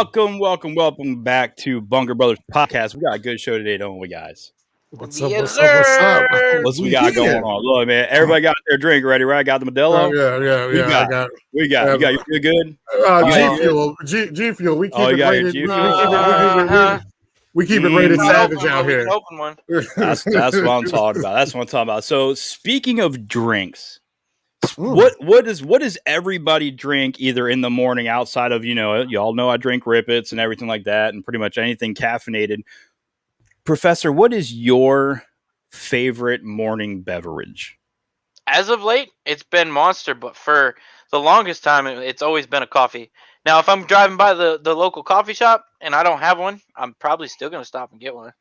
welcome back to Bunker Brothers Podcast. We got a good show today, don't we, guys? What's up? Yes, What's up? What's up? sir. What's we We got here. going on? Look, man, everybody got their drink ready, right? Got the Modelo. I got. We got. You feel good? G Fuel. G Fuel. We keep Oh, you it got your rated. G We Fuel? keep it rated Mm. savage out We here. can open one. That's what I'm talking about. So, speaking of drinks, Mm. what does everybody drink either in the morning outside of y'all know I drink Rippets and everything like that, and pretty much anything caffeinated. Professor, what is your favorite morning beverage? As of late, it's been Monster, but for the longest time, it's always been a coffee. Now, if I'm driving by the local coffee shop and I don't have one, I'm probably still going to stop and get one.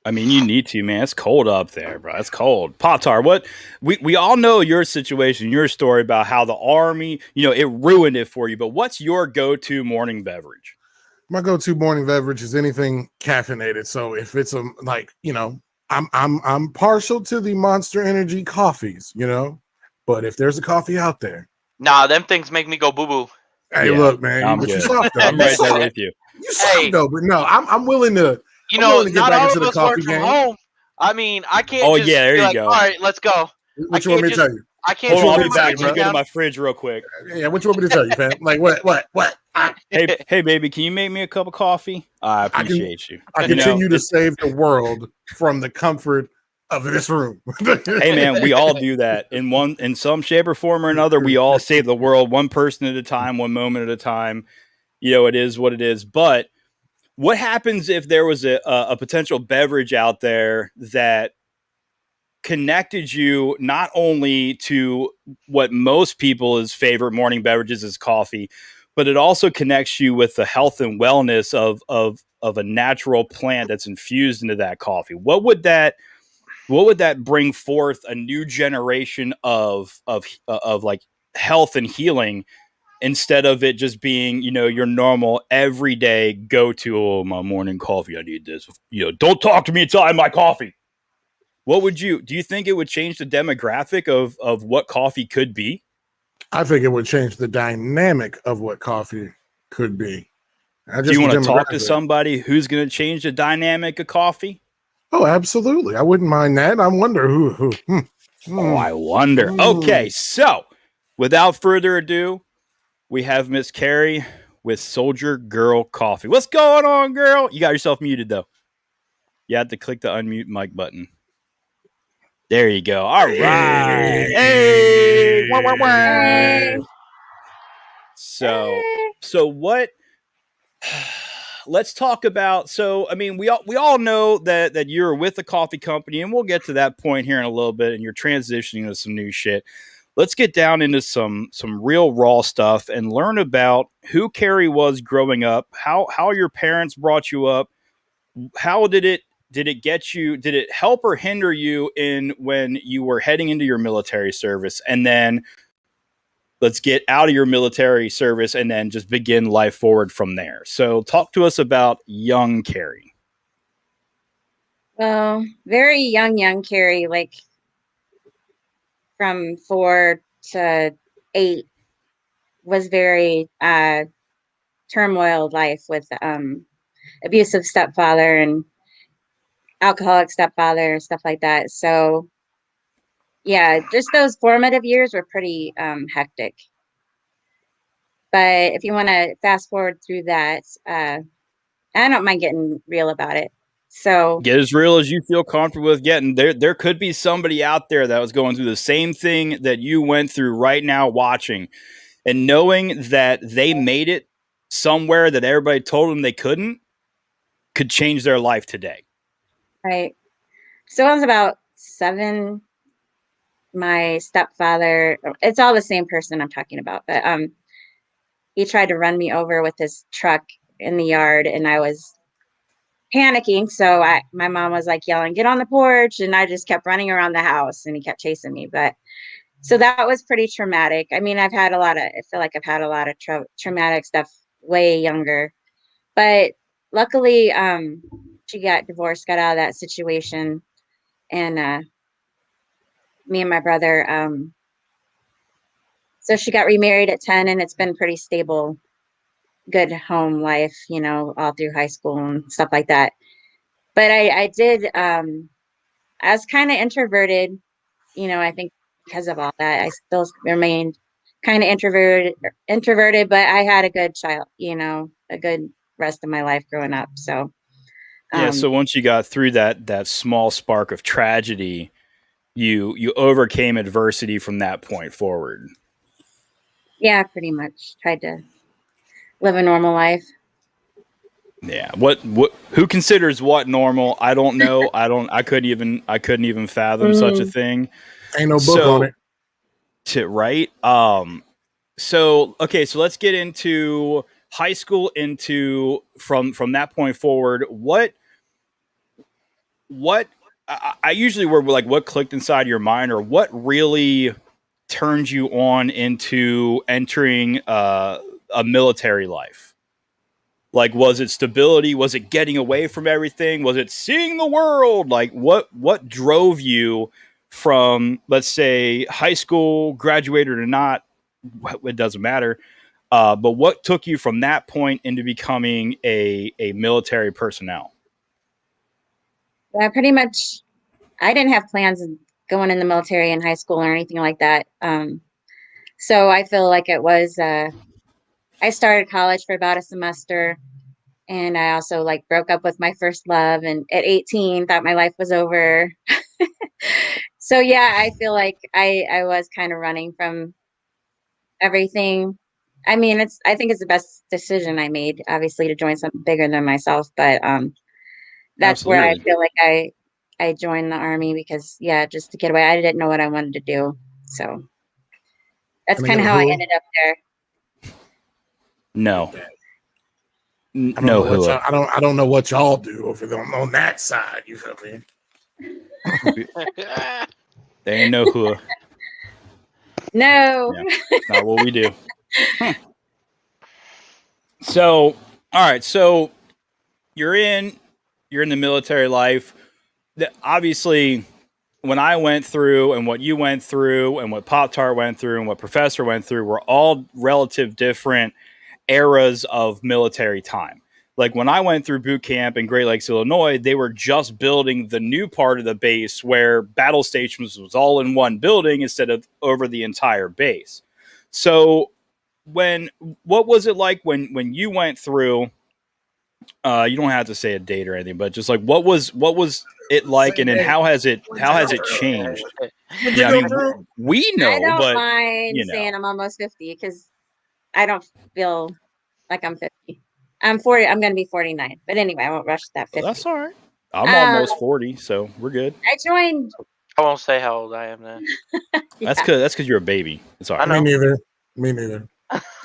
I mean, you need to, man. It's cold up there, bro. It's cold. Pop-Tart, what we all know your situation, your story about how the Army, it ruined it for you. But what's your go-to morning beverage? My go-to morning beverage is anything caffeinated. So if it's I'm partial to the Monster Energy coffees, but if there's a coffee out there, Nah, them things make me go boo-boo. hey, Yeah, look, man, I'm but you good. soft though. I'm right there with you. You soft though, but no, I'm willing to. You I'm know, willing to get not back all into of the us work coffee from game. home. I mean, I can't Oh, just yeah, there be you like, go. all right, let's go. What you want me to tell you? I can't Hold on, I'll just be back. put Let me my go to down. my fridge real quick. Yeah, what you want me to tell you, fam? Like what? Hey, baby, can you make me a cup of coffee? I appreciate you. I continue to save the world from the comfort of this room. Hey, man, we all do that in some shape or form or another. We all save the world one person at a time, one moment at a time. It is what it is. But what happens if there was a potential beverage out there that connected you not only to what most people's favorite morning beverages is coffee, but it also connects you with the health and wellness of a natural plant that's infused into that coffee? What would that bring forth a new generation of like health and healing, instead of it just being, your normal everyday go to, oh, my morning coffee, I need this. Don't talk to me until I have my coffee. Do you think it would change the demographic of what coffee could be? I think it would change the dynamic of what coffee could be. Do you want to talk to somebody who's going to change the dynamic of coffee? Oh, absolutely. I wouldn't mind that. I wonder who. Oh, I wonder. Okay, so without further ado, we have Miss Carrie with Soldier Girl Coffee. What's going on, girl? You got yourself muted, though. You have to click the unmute mic button. There you go. All right. Hey. Hey. So what? Let's talk about. So, I mean, we all know that you're with a coffee company, and we'll get to that point here in a little bit, and you're transitioning to some new shit. Let's get down into some real raw stuff and learn about who Carrie was growing up, how your parents brought you up, how did it get you, did it help or hinder you in when you were heading into your military service, and then let's get out of your military service and then just begin life forward from there. So talk to us about young Carrie. Well, very young Carrie, like from 4 to 8, was very turmoil life with abusive stepfather and alcoholic stepfather, stuff like that. So yeah, just those formative years were pretty hectic. But if you want to fast forward through that, I don't mind getting real about it. So get as real as you feel comfortable with getting. There could be somebody out there that was going through the same thing that you went through right now, watching and knowing that they made it somewhere that everybody told them they couldn't, could change their life today. Right. So I was about 7. My stepfather, it's all the same person I'm talking about, but he tried to run me over with his truck in the yard, and I was panicking. So my mom was like yelling, "Get on the porch," and I just kept running around the house, and he kept chasing me. But so that was pretty traumatic. I mean, I feel like I've had a lot of traumatic stuff way younger, but luckily, she got divorced, got out of that situation, and me and my brother, so she got remarried at 10, and it's been pretty stable good home life, all through high school and stuff like that. But I did, I was kind of introverted, I think because of all that, I still remained kind of introverted, but I had a good a good rest of my life growing up. So, Yeah, so once you got through that small spark of tragedy, you overcame adversity from that point forward. yeah, pretty much tried to live a normal life. Yeah. What who considers what normal? I don't know. I couldn't even fathom such a thing. Ain't no book on it. Right? So okay, so let's get into high school into from that point forward. What I usually were like what clicked inside your mind or what really turned you on into entering a military life? Like, was it stability? Was it getting away from everything? Was it seeing the world? Like, what drove you from, let's say, high school, graduated or not? It doesn't matter. But what took you from that point into becoming a military personnel? Yeah, pretty much. I didn't have plans of going in the military in high school or anything like that. So I feel like it was. I started college for about a semester, and I also like broke up with my first love, and at 18 thought my life was over. So yeah, I feel like I was kind of running from everything. I mean, I think it's the best decision I made, obviously, to join something bigger than myself. But that's where I Absolutely. feel like I joined the army because yeah, just to get away. I didn't know what I wanted to do, so that's Can I kind get of a how I who? ended up there. No. I don't No know what hua. I don't know what y'all do over there on that side. You feel me? There ain't no hua. No, Yeah. It's not what we do. So, all right. So you're in the military life. Obviously, when I went through and what you went through and what Pop Tart went through and what Professor went through were all relative different eras of military time. Like when I went through boot camp in Great Lakes, Illinois, they were just building the new part of the base where battle stations was all in one building instead of over the entire base. So when what was it like when you went through you don't have to say a date or anything, but just like what was it like and then how has it changed? What'd you Yeah, I go mean through? we I know, don't but mind you saying know. I'm almost 50 because I don't feel like I'm 50. I'm 40. I'm going to be 49. But anyway, I won't rush that Well, 50. that's all right. I'm Um, almost 40, so we're good. I joined. I won't say how old I am then. That's Yeah, cuz you're a baby. It's all I right. Me know. neither. Me neither.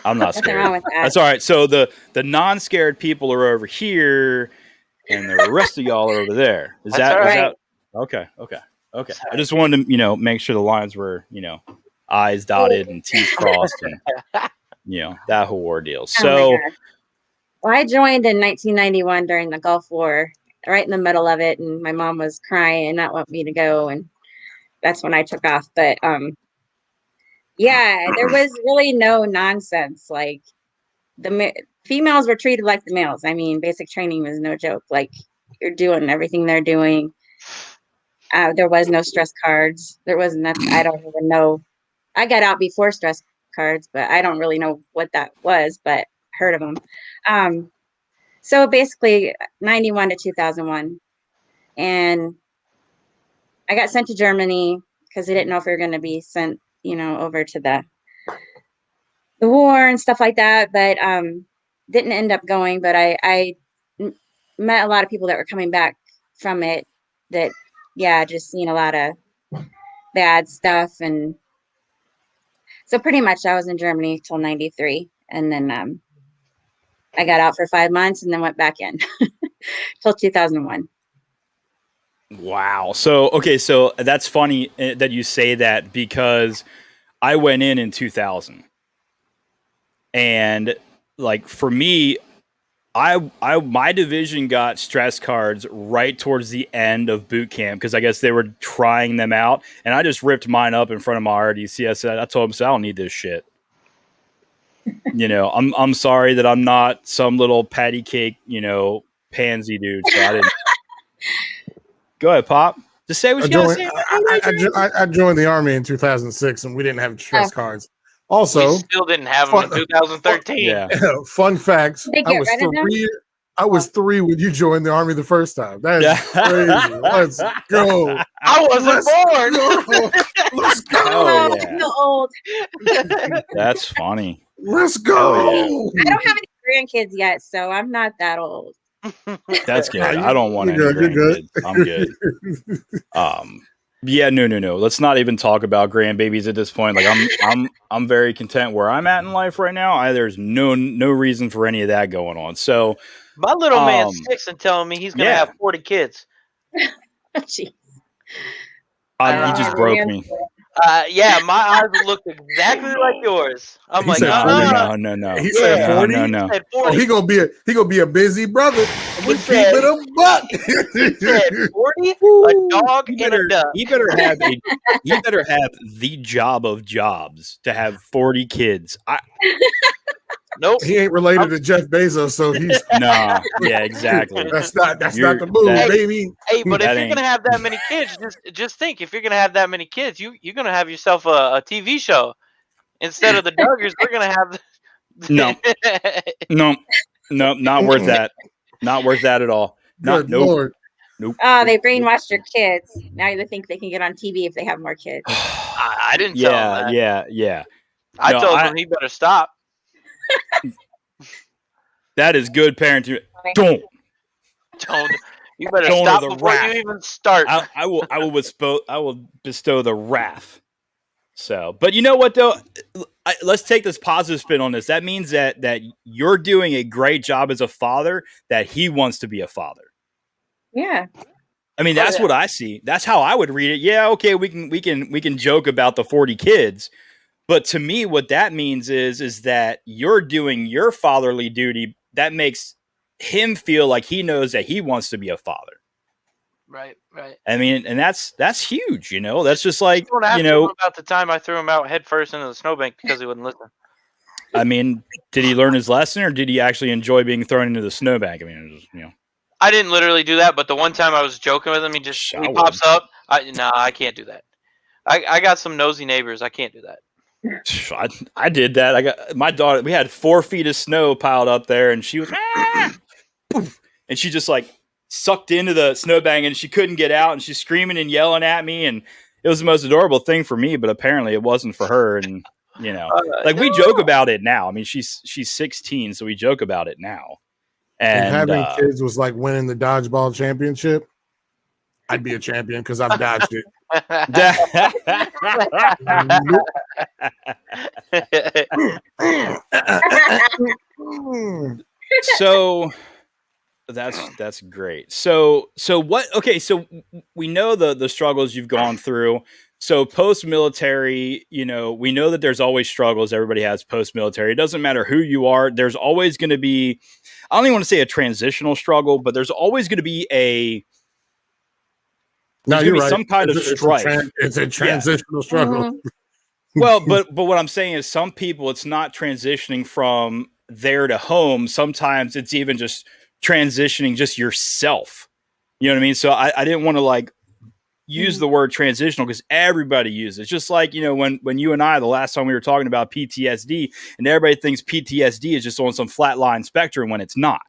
I'm not nothing scared. wrong with that. That's all right. So the non-scared people are over here and the rest of y'all are over there. Is That's that all is right. Right. that okay, okay. Okay. That's all I right. just wanted to, make sure the lines were, I's dotted and T's crossed and that whole ordeal. Oh my So, gosh. Well, I joined in 1991 during the Gulf War, right in the middle of it, and my mom was crying and not want me to go, and that's when I took off. But yeah, there was really no nonsense. Like females were treated like the males. I mean, basic training was no joke. Like you're doing everything they're doing. There was no stress cards. There was nothing. I don't even know. I got out before stress cards, but I don't really know what that was. But heard of them. Um, so basically, 91 to 2001, and I got sent to Germany because they didn't know if we were going to be sent, over to the war and stuff like that. But didn't end up going. But met a lot of people that were coming back from it. That yeah, just seen a lot of bad stuff, and so pretty much I was in Germany till 93, and then I got out for 5 months and then went back in till 2001. wow. So, okay, so that's funny that you say that because I went in 2000. And like for me, I my division got stress cards right towards the end of boot camp because I guess they were trying them out, and I just ripped mine up in front of my RDC. I told him, I don't need this shit. I'm sorry that I'm not some little patty cake, pansy dude. So I didn't. Go ahead, Pop. Just say what you gotta say. I joined the army in 2006, and we didn't have stress cards. Also, we still didn't have them in 2013. Yeah. Fun facts. They get rid of them? I was 3 when you joined the army the first time. That is crazy. Let's go. I wasn't born. Let's go. Oh, yeah. I'm so old. That's funny. Let's go. I don't have any grandkids yet, so I'm not that old. That's good. Nah, I don't want any grandkids. I'm good. Yeah, no. Let's not even talk about grandbabies at this point. Like I'm very content where I'm at in life right now. There's no reason for any of that going on. So my little man's 6 and telling me he's gonna have 40 kids. Jeez. You just broke me. Yeah, my eyes look exactly like yours. I'm He like, said no. He said 40. No. Oh, he gonna be a busy brother. I'm gonna keep it a buck. He said 40, a dog and a duck. He better have the job of jobs to have 40 kids. Nope. He ain't related to Jeff Bezos, so he's nah. Yeah, exactly. That's not the move, baby. Hey, but if you're gonna have that many kids, just think, if you're gonna have that many kids, you're gonna have yourself a TV show. Instead of the Duggars, we're gonna have No, not worth that. Not worth that at all. Good Lord. Nope. Oh, they brainwashed their kids. Now they think they can get on TV if they have more kids. I didn't tell him that. Yeah. I told him he better stop. That is good parenting. Don't. You better stop before you even start. I will bestow the wrath. So, but you know what though? Let's take this positive spin on this. That means that you're doing a great job as a father. That he wants to be a father. Yeah. I mean, that's what I see. That's how I would read it. Yeah, okay, we can joke about the 40 kids. But to me, what that means is that you're doing your fatherly duty. That makes him feel like he knows that he wants to be a father. Right. I mean, and that's huge, That's just like, about the time I threw him out head first into the snowbank because he wouldn't listen. I mean, did he learn his lesson, or did he actually enjoy being thrown into the snowbank? I mean, it was just, I didn't literally do that, but the one time I was joking with him, he pops up. I can't do that. I got some nosy neighbors. I can't do that. I did that. I got my daughter. We had 4 feet of snow piled up there, and she was, poof, and she just like sucked into the snowbank, and she couldn't get out, and she's screaming and yelling at me, and it was the most adorable thing for me, but apparently it wasn't for her. And we joke about it now. I mean, she's 16, so we joke about it now. And having kids was like winning the dodgeball championship. I'd be a champion because I've dodged it. So that's great. So what? Okay, so we know the struggles you've gone through. So post-military, we know that there's always struggles. Everybody has post-military. It doesn't matter who you are. There's always going to be, I don't even want to say a transitional struggle, but there's always going to be you're right. Some kind of strife. It's a transitional struggle. Mm-hmm. Well, but what I'm saying is some people, it's not transitioning from there to home. Sometimes it's even just transitioning just yourself. You know what I mean? So I didn't want to use the word transitional because everybody uses it. It's just like, when you and I, the last time we were talking about PTSD, and everybody thinks PTSD is just on some flatline spectrum when it's not.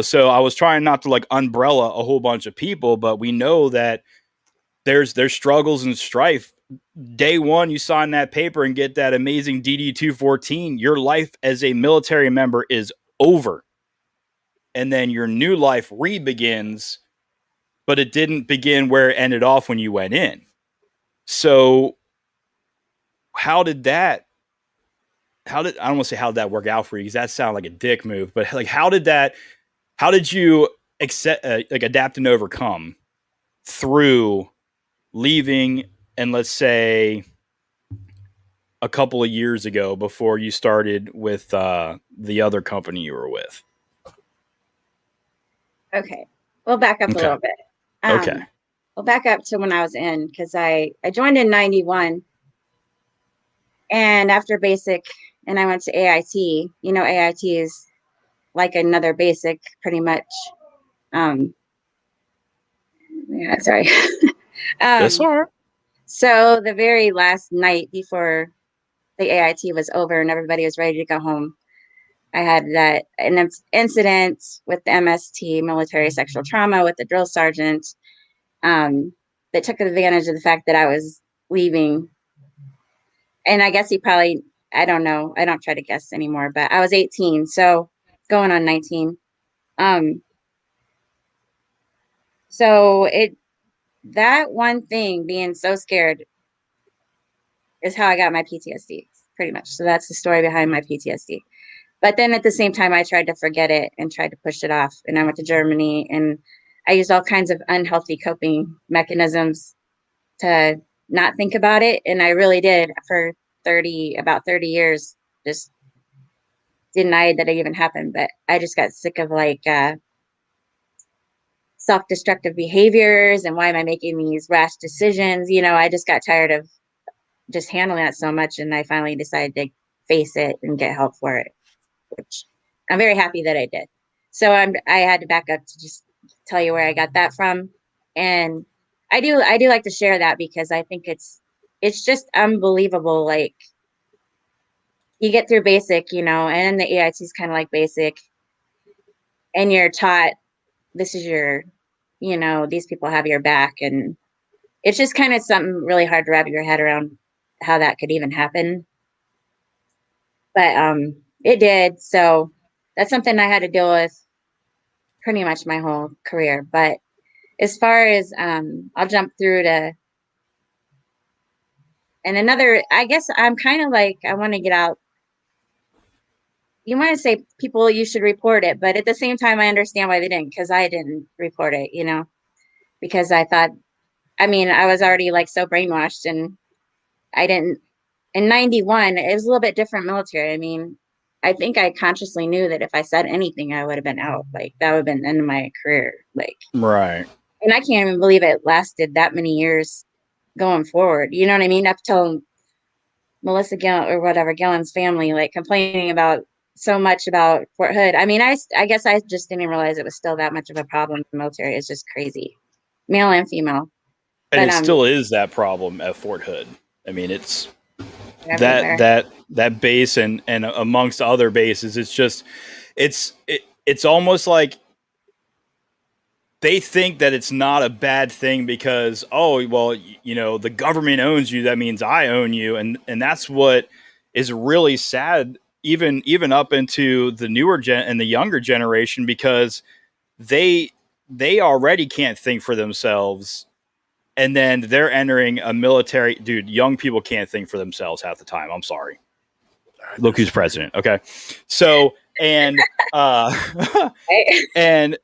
So I was trying not to umbrella a whole bunch of people, but we know that there's struggles and strife. Day one, you sign that paper and get that amazing DD-214. Your life as a military member is over. And then your new life re-begins, but it didn't begin where it ended off when you went in. So I don't want to say how did that work out for you, because that sounded like a dick move, but how did you adapt and overcome through leaving, and let's say a couple of years ago before you started with the other company you were with? Okay. We'll back up a little bit. Okay. We'll back up to when I was in, because I joined in 91. And after basic, and I went to AIT. You know, AIT is like another basic, pretty much. Yeah, sorry. That's all right. So the very last night before the AIT was over and everybody was ready to go home, I had an incident with the MST, military sexual trauma, with the drill sergeant, that took advantage of the fact that I was leaving. And I guess he probably, I don't know, I don't try to guess anymore, but I was 18, so going on 19. So that one thing, being so scared, is how I got my PTSD, pretty much. So that's the story behind my PTSD. But then at the same time, I tried to forget it and tried to push it off. And I went to Germany and I used all kinds of unhealthy coping mechanisms to not think about it. And I really did for about 30 years, just denied that it even happened. But I just got sick of self-destructive behaviors and why am I making these rash decisions? You know, I just got tired of just handling that so much. And I finally decided to face it and get help for it, which I'm very happy that I did. So I had to back up to just tell you where I got that from. And I do like to share that because I think it's just unbelievable. Like you get through basic, you know, and the AIT is kind of like basic, and you're taught this is your, you know, these people have your back, and it's just kind of something really hard to wrap your head around how that could even happen. But it did. So that's something I had to deal with pretty much my whole career. But as far as I'll jump through to and another, I guess I'm kind of like I want to get out. You want to say people you should report it, but at the same time I understand why they didn't, because I didn't report it, you know, because I thought, I mean, I was already like so brainwashed, and I didn't. In 91, it was a little bit different military. I mean, I think I consciously knew that if I said anything, I would have been out. Like that would have been the end of my career. Like, Right. and I can't even believe it lasted that many years going forward. You know what I mean? Up till Melissa Gill or whatever, Gillen's family, like complaining about so much about Fort Hood. I mean, I guess I just didn't realize it was still that much of a problem in the military. It's just crazy, male and female. And But it still is that problem at Fort Hood. I mean, it's everywhere. that base and amongst other bases, it's just it's almost like they think that it's not a bad thing because, oh, well, you know, the government owns you, that means I own you, and that's what is really sad, even up into the newer gen and the younger generation, because they already can't think for themselves, and then they're entering a military. Dude, young people can't think for themselves half the time. I'm sorry. Look who's president. Okay, so and and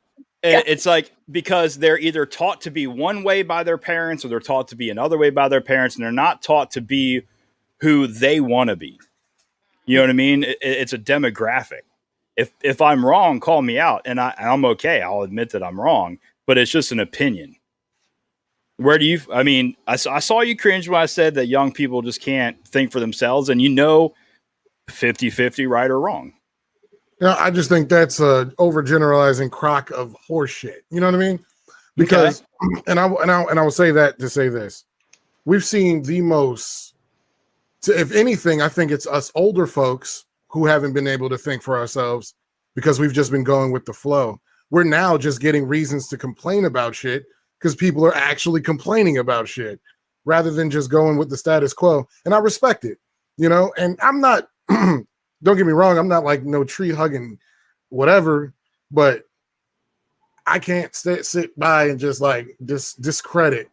it's like, because they're either taught to be one way by their parents or they're taught to be another way by their parents, and they're not taught to be who they want to be. You know what I mean? It's a demographic. If I'm wrong, call me out, and I'm okay. I'll admit that I'm wrong, but it's just an opinion. Where do you? I mean, I saw you cringe when I said that young people just can't think for themselves, and 50-50 right or wrong. Yeah, I just think that's a overgeneralizing crock of horseshit. You know what I mean? Because, okay. and I will say that to say this: we've seen the most. If anything, I think it's us older folks who haven't been able to think for ourselves because we've just been going with the flow. We're now just getting reasons to complain about shit because people are actually complaining about shit rather than just going with the status quo. And I respect it, you know. And I'm not. Don't get me wrong, I'm not like no tree hugging whatever, but I can't sit by and just like discredit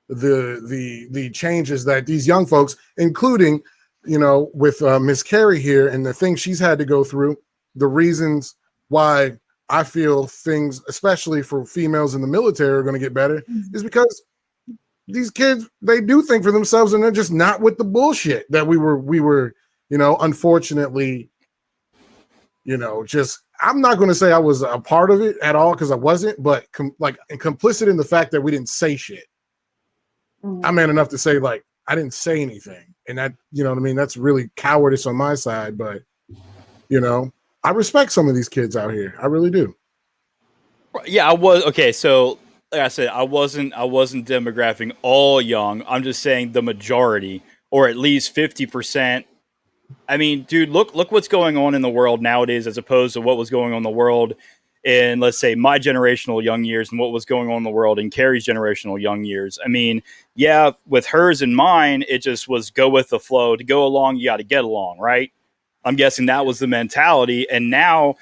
the changes that these young folks, including, you know, with Miss Carrie here and the things she's had to go through, the reasons why I feel things, especially for females in the military, are going to get better is because these kids, they do think for themselves and they're just not with the bullshit that we were, you know, unfortunately, you know, just, I'm not going to say I was a part of it at all because I wasn't, but complicit in the fact that we didn't say shit. I'm man enough to say, like, I didn't say anything. And that, you know what I mean? That's really cowardice on my side. But, you know, I respect some of these kids out here. I really do. Yeah, I was okay. So, like I said, I wasn't demographing all young. I'm just saying the majority, or at least 50%. I mean, dude, look what's going on in the world nowadays, as opposed to what was going on in the world in, let's say, my generational young years, and what was going on in the world in Carrie's generational young years. I mean, yeah, with hers and mine, it just was go with the flow. To go along, you got to get along, right? I'm guessing that was the mentality, and now,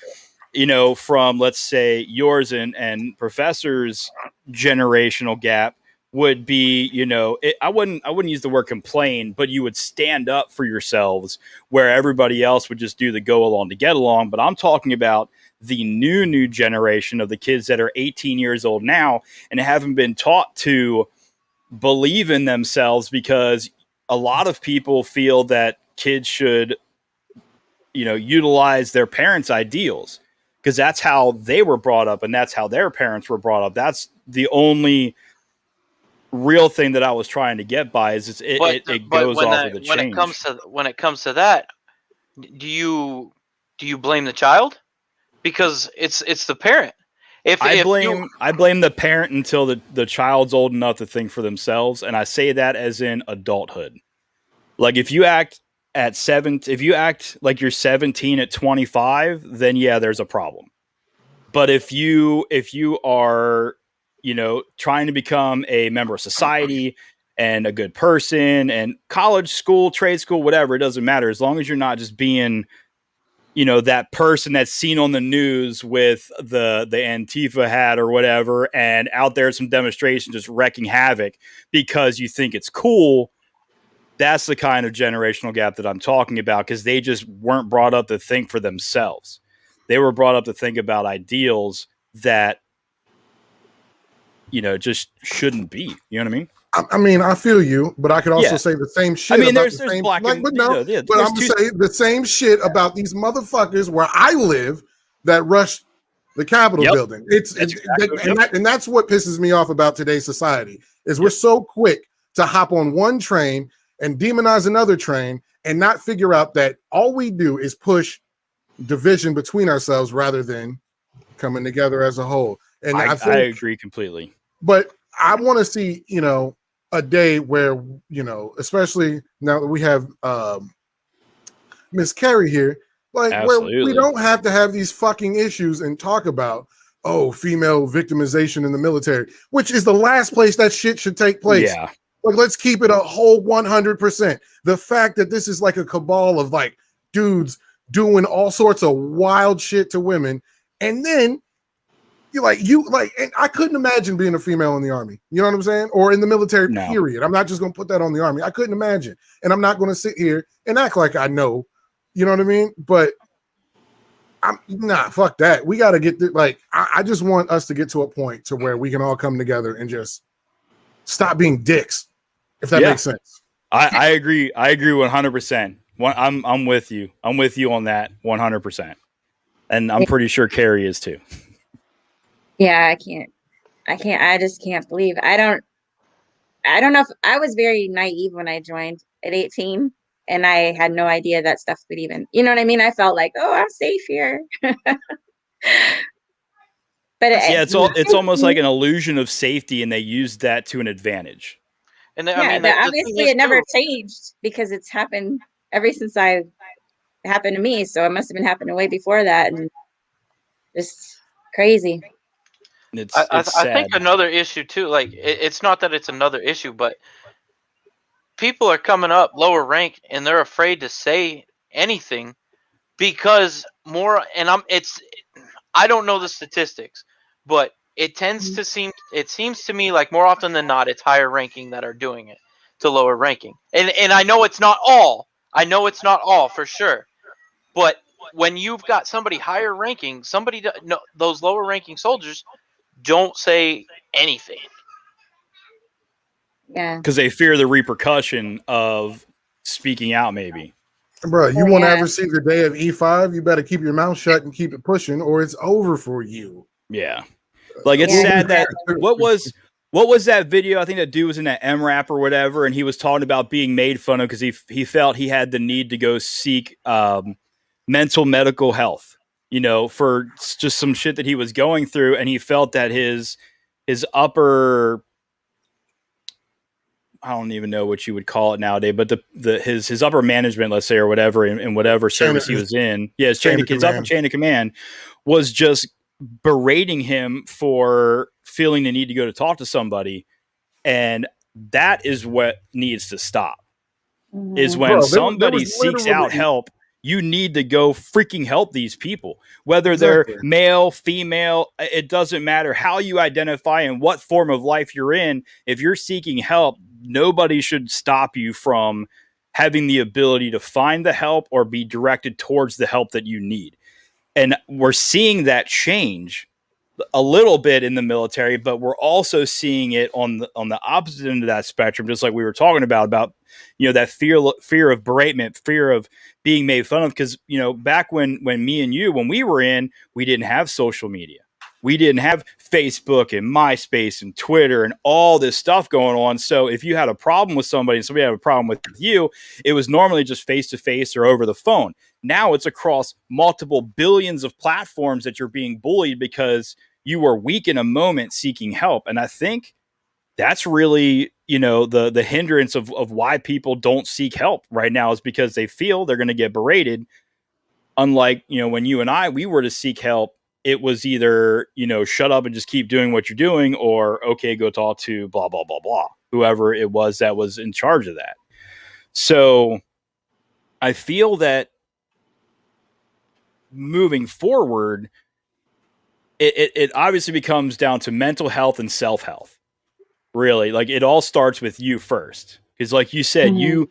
you know, from, let's say, yours and Professor's generational gap would be, you know, I wouldn't use the word complain, but you would stand up for yourselves, where everybody else would just do the go along to get along. But I'm talking about the new generation of the kids that are 18 years old now and haven't been taught to believe in themselves, because a lot of people feel that kids should, you know, utilize their parents' ideals, because that's how they were brought up and that's how their parents were brought up. That's the only real thing that I was trying to get by, is it goes off of the change. When it comes to that, do you blame the child? Because it's the parent. I blame the parent until the child's old enough to think for themselves, and I say that as in adulthood. Like, if you act like you're 17 at 25, then yeah, there's a problem. But if you are, you know, trying to become a member of society and a good person, and college, school, trade school, whatever, it doesn't matter, as long as you're not just being, you know, that person that's seen on the news with the Antifa hat or whatever, and out there at some demonstration just wrecking havoc because you think it's cool. That's the kind of generational gap that I'm talking about, because they just weren't brought up to think for themselves. They were brought up to think about ideals that, you know, just shouldn't be. You know what I mean? I mean, I feel you, but I could also say the same shit. I mean, about there's black and but no, but I'm gonna say the same shit about these motherfuckers where I live that rushed the Capitol building. And that's what pisses me off about today's society, is we're so quick to hop on one train and demonize another train and not figure out that all we do is push division between ourselves rather than coming together as a whole. And I agree completely. But I want to see, you know, a day where, you know, especially now that we have Miss Carrie here, like, absolutely, where we don't have to have these fucking issues and talk about, oh, female victimization in the military, which is the last place that shit should take place. Yeah. Like, let's keep it a whole 100%. The fact that this is like a cabal of like dudes doing all sorts of wild shit to women, and then and I couldn't imagine being a female in the army. You know what I'm saying? Or in the military, period. I'm not just going to put that on the army. I couldn't imagine. And I'm not going to sit here and act like I know. You know what I mean? But fuck that. We got to get I just want us to get to a point to where we can all come together and just stop being dicks, if that makes sense. I agree. I agree 100%. I'm with you. I'm with you on that 100%. And I'm pretty sure Carrie is too. Yeah, I just can't believe. I don't know if I was very naive when I joined at 18, and I had no idea that stuff would even, you know what I mean? I felt like, oh, I'm safe here. But it's almost like an illusion of safety, and they used that to an advantage. And but obviously it never changed, because it's happened ever since it happened to me. So it must have been happening way before that, and just crazy. I think another issue too, like it's not that it's another issue, but people are coming up lower rank and they're afraid to say anything because I don't know the statistics, but it seems to me like more often than not it's higher ranking that are doing it to lower ranking. And I know it's not all. I know it's not all for sure. But when you've got somebody higher ranking, those lower ranking soldiers don't say anything. Yeah. Because they fear the repercussion of speaking out, maybe. Bro, you want to ever see the day of E5, you better keep your mouth shut and keep it pushing, or it's over for you. Yeah. Like, it's sad that what was that video? I think that dude was in that MRAP or whatever, and he was talking about being made fun of because he felt he had the need to go seek mental medical health, for just some shit that he was going through, and he felt that his upper, I don't even know what you would call it nowadays, but his upper management, let's say, or whatever, in whatever service he was in, his upper chain of command was just berating him for feeling the need to go to talk to somebody. And that is what needs to stop. Is when somebody seeks out help, you need to go freaking help these people, whether they're male, female, it doesn't matter how you identify and what form of life you're in. If you're seeking help, nobody should stop you from having the ability to find the help or be directed towards the help that you need. And we're seeing that change a little bit in the military, but we're also seeing it on the opposite end of that spectrum, just like we were talking about that fear of beratement, fear of being made fun of. Because back when me and you, when we were in, we didn't have social media. We didn't have Facebook and MySpace and Twitter and all this stuff going on. So if you had a problem with somebody and somebody had a problem with you, it was normally just face to face or over the phone. Now it's across multiple billions of platforms that you're being bullied because you were weak in a moment seeking help. And I think that's really, the hindrance of why people don't seek help right now, is because they feel they're going to get berated. Unlike, when you and we were to seek help, it was either, shut up and just keep doing what you're doing, or, okay, go talk to blah, blah, blah, blah, whoever it was that was in charge of that. So I feel that moving forward, it obviously becomes down to mental health and self-health. Really, like, it all starts with you first. Because like you said, you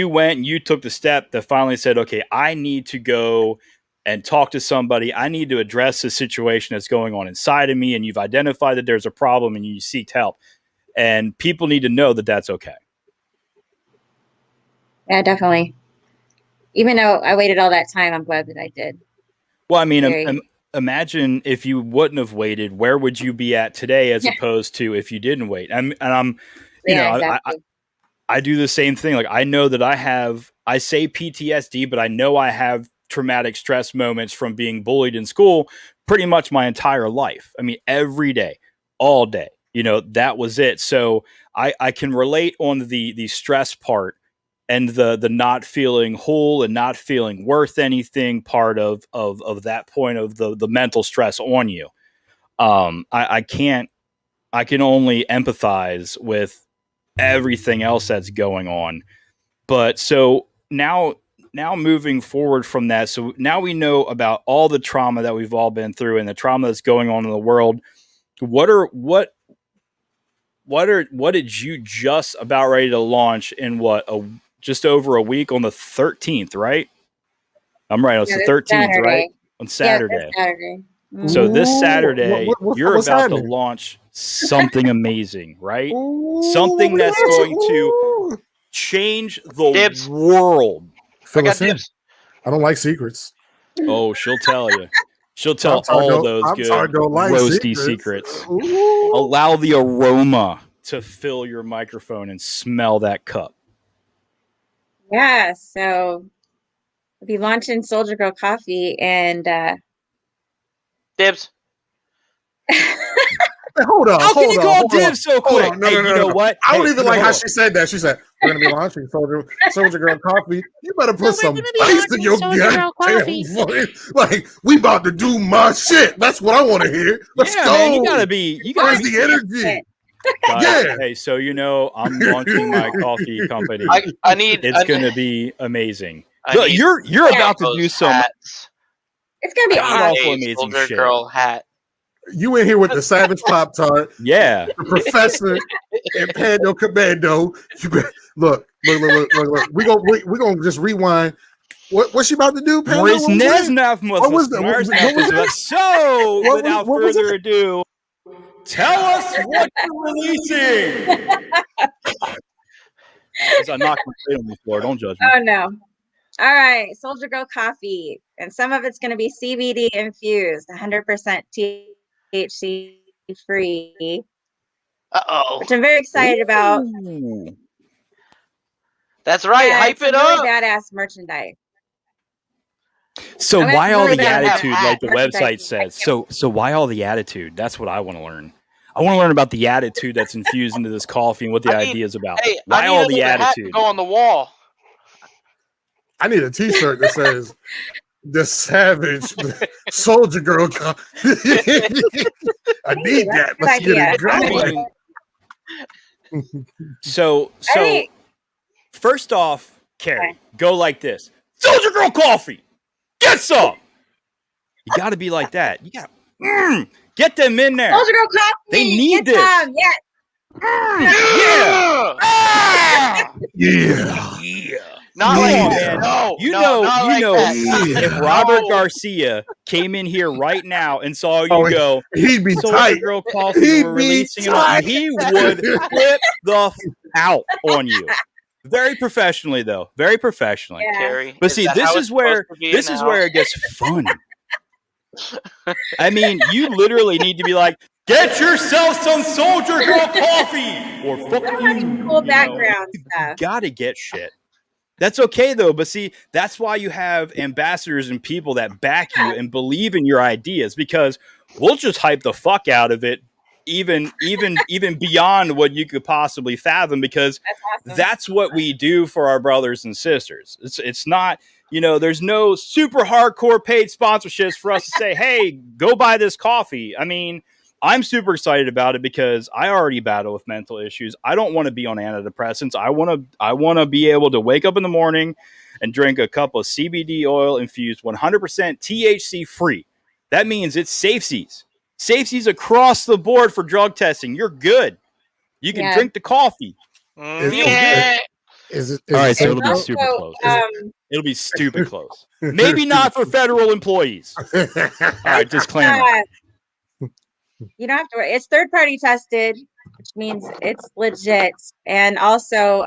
went and you took the step that finally said, okay, I need to go and talk to somebody. I need to address the situation that's going on inside of me. And you've identified that there's a problem and you seeked help. And people need to know that that's okay. Yeah, definitely. Even though I waited all that time, I'm glad that I did. Well, I mean, imagine if you wouldn't have waited, where would you be at today as opposed to if you didn't wait? I do the same thing. Like, I know that I say PTSD, but I know I have traumatic stress moments from being bullied in school pretty much my entire life. I mean, every day, all day, that was it. So I can relate on the stress part and the not feeling whole and not feeling worth anything part of that point of the mental stress on you. I can only empathize with everything else that's going on. But so now moving forward from that, so now we know about all the trauma that we've all been through and the trauma that's going on in the world. What did you just about ready to launch in just over a week on the 13th, right? I'm right. It's the 13th, right? On Saturday. Yeah, Saturday. Mm-hmm. So this Saturday, you're about to launch something amazing, right? Something that's going to change the world. I got dibs. I don't like secrets. Oh, she'll tell you. She'll tell all those good roasty secrets. Allow the aroma to fill your microphone and smell that cup. Yeah, so we'll be launching Soldier Girl Coffee and dibs. Hold on. How can you call dibs so quick? No, you know what? I don't even like how she said that. She said, we're going to be launching Soldier Girl Coffee. You better put some bass in your goddamn voice. Like, we about to do my shit. That's what I want to hear. Let's go. Man, you got to be. Where's the energy? Yeah. Hey, so I'm launching my coffee company. It's going to be amazing. You're about to do some. It's going to be awful amazing Soldier shit. Girl hat. You in here with the Savage Pop-Tart. Yeah. The Professor and Pando Commando. Look. We're gonna just rewind. What's she about to do, Pando? What was that? So, without further ado, tell us what you're releasing. I knocked my plate on the floor. Don't judge me. Oh, no. All right. Soldier Girl Coffee. And some of it's going to be CBD infused, 100% THC free. Uh-oh. which I'm very excited about. Ooh. That's right. Yeah, Hype it's it some really up. badass merchandise. So I'm why all really the bad at attitude, that. like the Merchandise. website says? So why all the attitude? That's what I want to learn. I want to learn about the attitude that's infused into this coffee and what the idea is about. Hey, Why I need all the another hat to attitude? go on the wall. I need a T-shirt that says "The Savage Soldier Girl." I need that. Good Let's get idea. it I going. mean, so think- first off, Carrie, go like this: Soldier Girl coffee, get some. You got to be like that. You got get them in there. Soldier Girl coffee. They need Get this. some. Yes. Yeah. Ah! Yeah. Yeah. Not Come like on, that. man. No, You no, know, not you like know, that. if Yeah. Robert No. Garcia came in here right now and saw you Oh, go, He'd be Soldier tight. Girl coffee, He'd we're be releasing it on, tight. he would flip the out on you. Very professionally, though. Very professionally. Yeah. Carrie, But see, that this how is it's where supposed to be this in is the where house? it gets fun. I mean, you literally need to be like, get yourself some Soldier Girl coffee, or fuck I don't you. have any cool You know? background stuff. Gotta get shit. That's okay though, but see, that's why you have ambassadors and people that back you and believe in your ideas, because we'll just hype the fuck out of it, even beyond what you could possibly fathom, because That's awesome. that's what we do for our brothers and sisters. It's not, there's no super hardcore paid sponsorships for us to say, hey, go buy this coffee. I mean, I'm super excited about it because I already battle with mental issues. I don't want to be on antidepressants. I want to be able to wake up in the morning and drink a cup of CBD oil infused 100% THC free. That means it's safeties. Safeties across the board for drug testing. You're good. You can Yeah. drink the coffee. Is- Feels Yeah. Is it? All right, it so safe, it'll be though? super So, close. It'll be stupid close. Maybe not for federal employees. All right, disclaimer. You don't have to worry. It's third party tested, which means it's legit. And also, the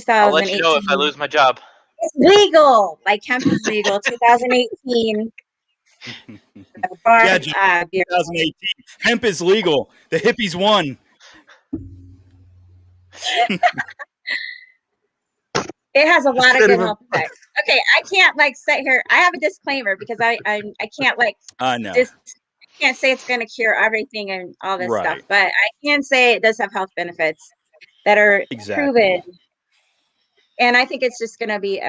I'll let you 2018 know if I lose my job. it's legal. Like hemp is legal. 2018. Yeah, 2018. Hemp is legal. The hippies won. It has a lot of can't good even- health effects. Okay, I can't like sit here. I have a disclaimer because I can't like I know. I can't say it's going to cure everything and all this stuff, Right. but I can say it does have health benefits that are Exactly. proven. And I think it's just going to be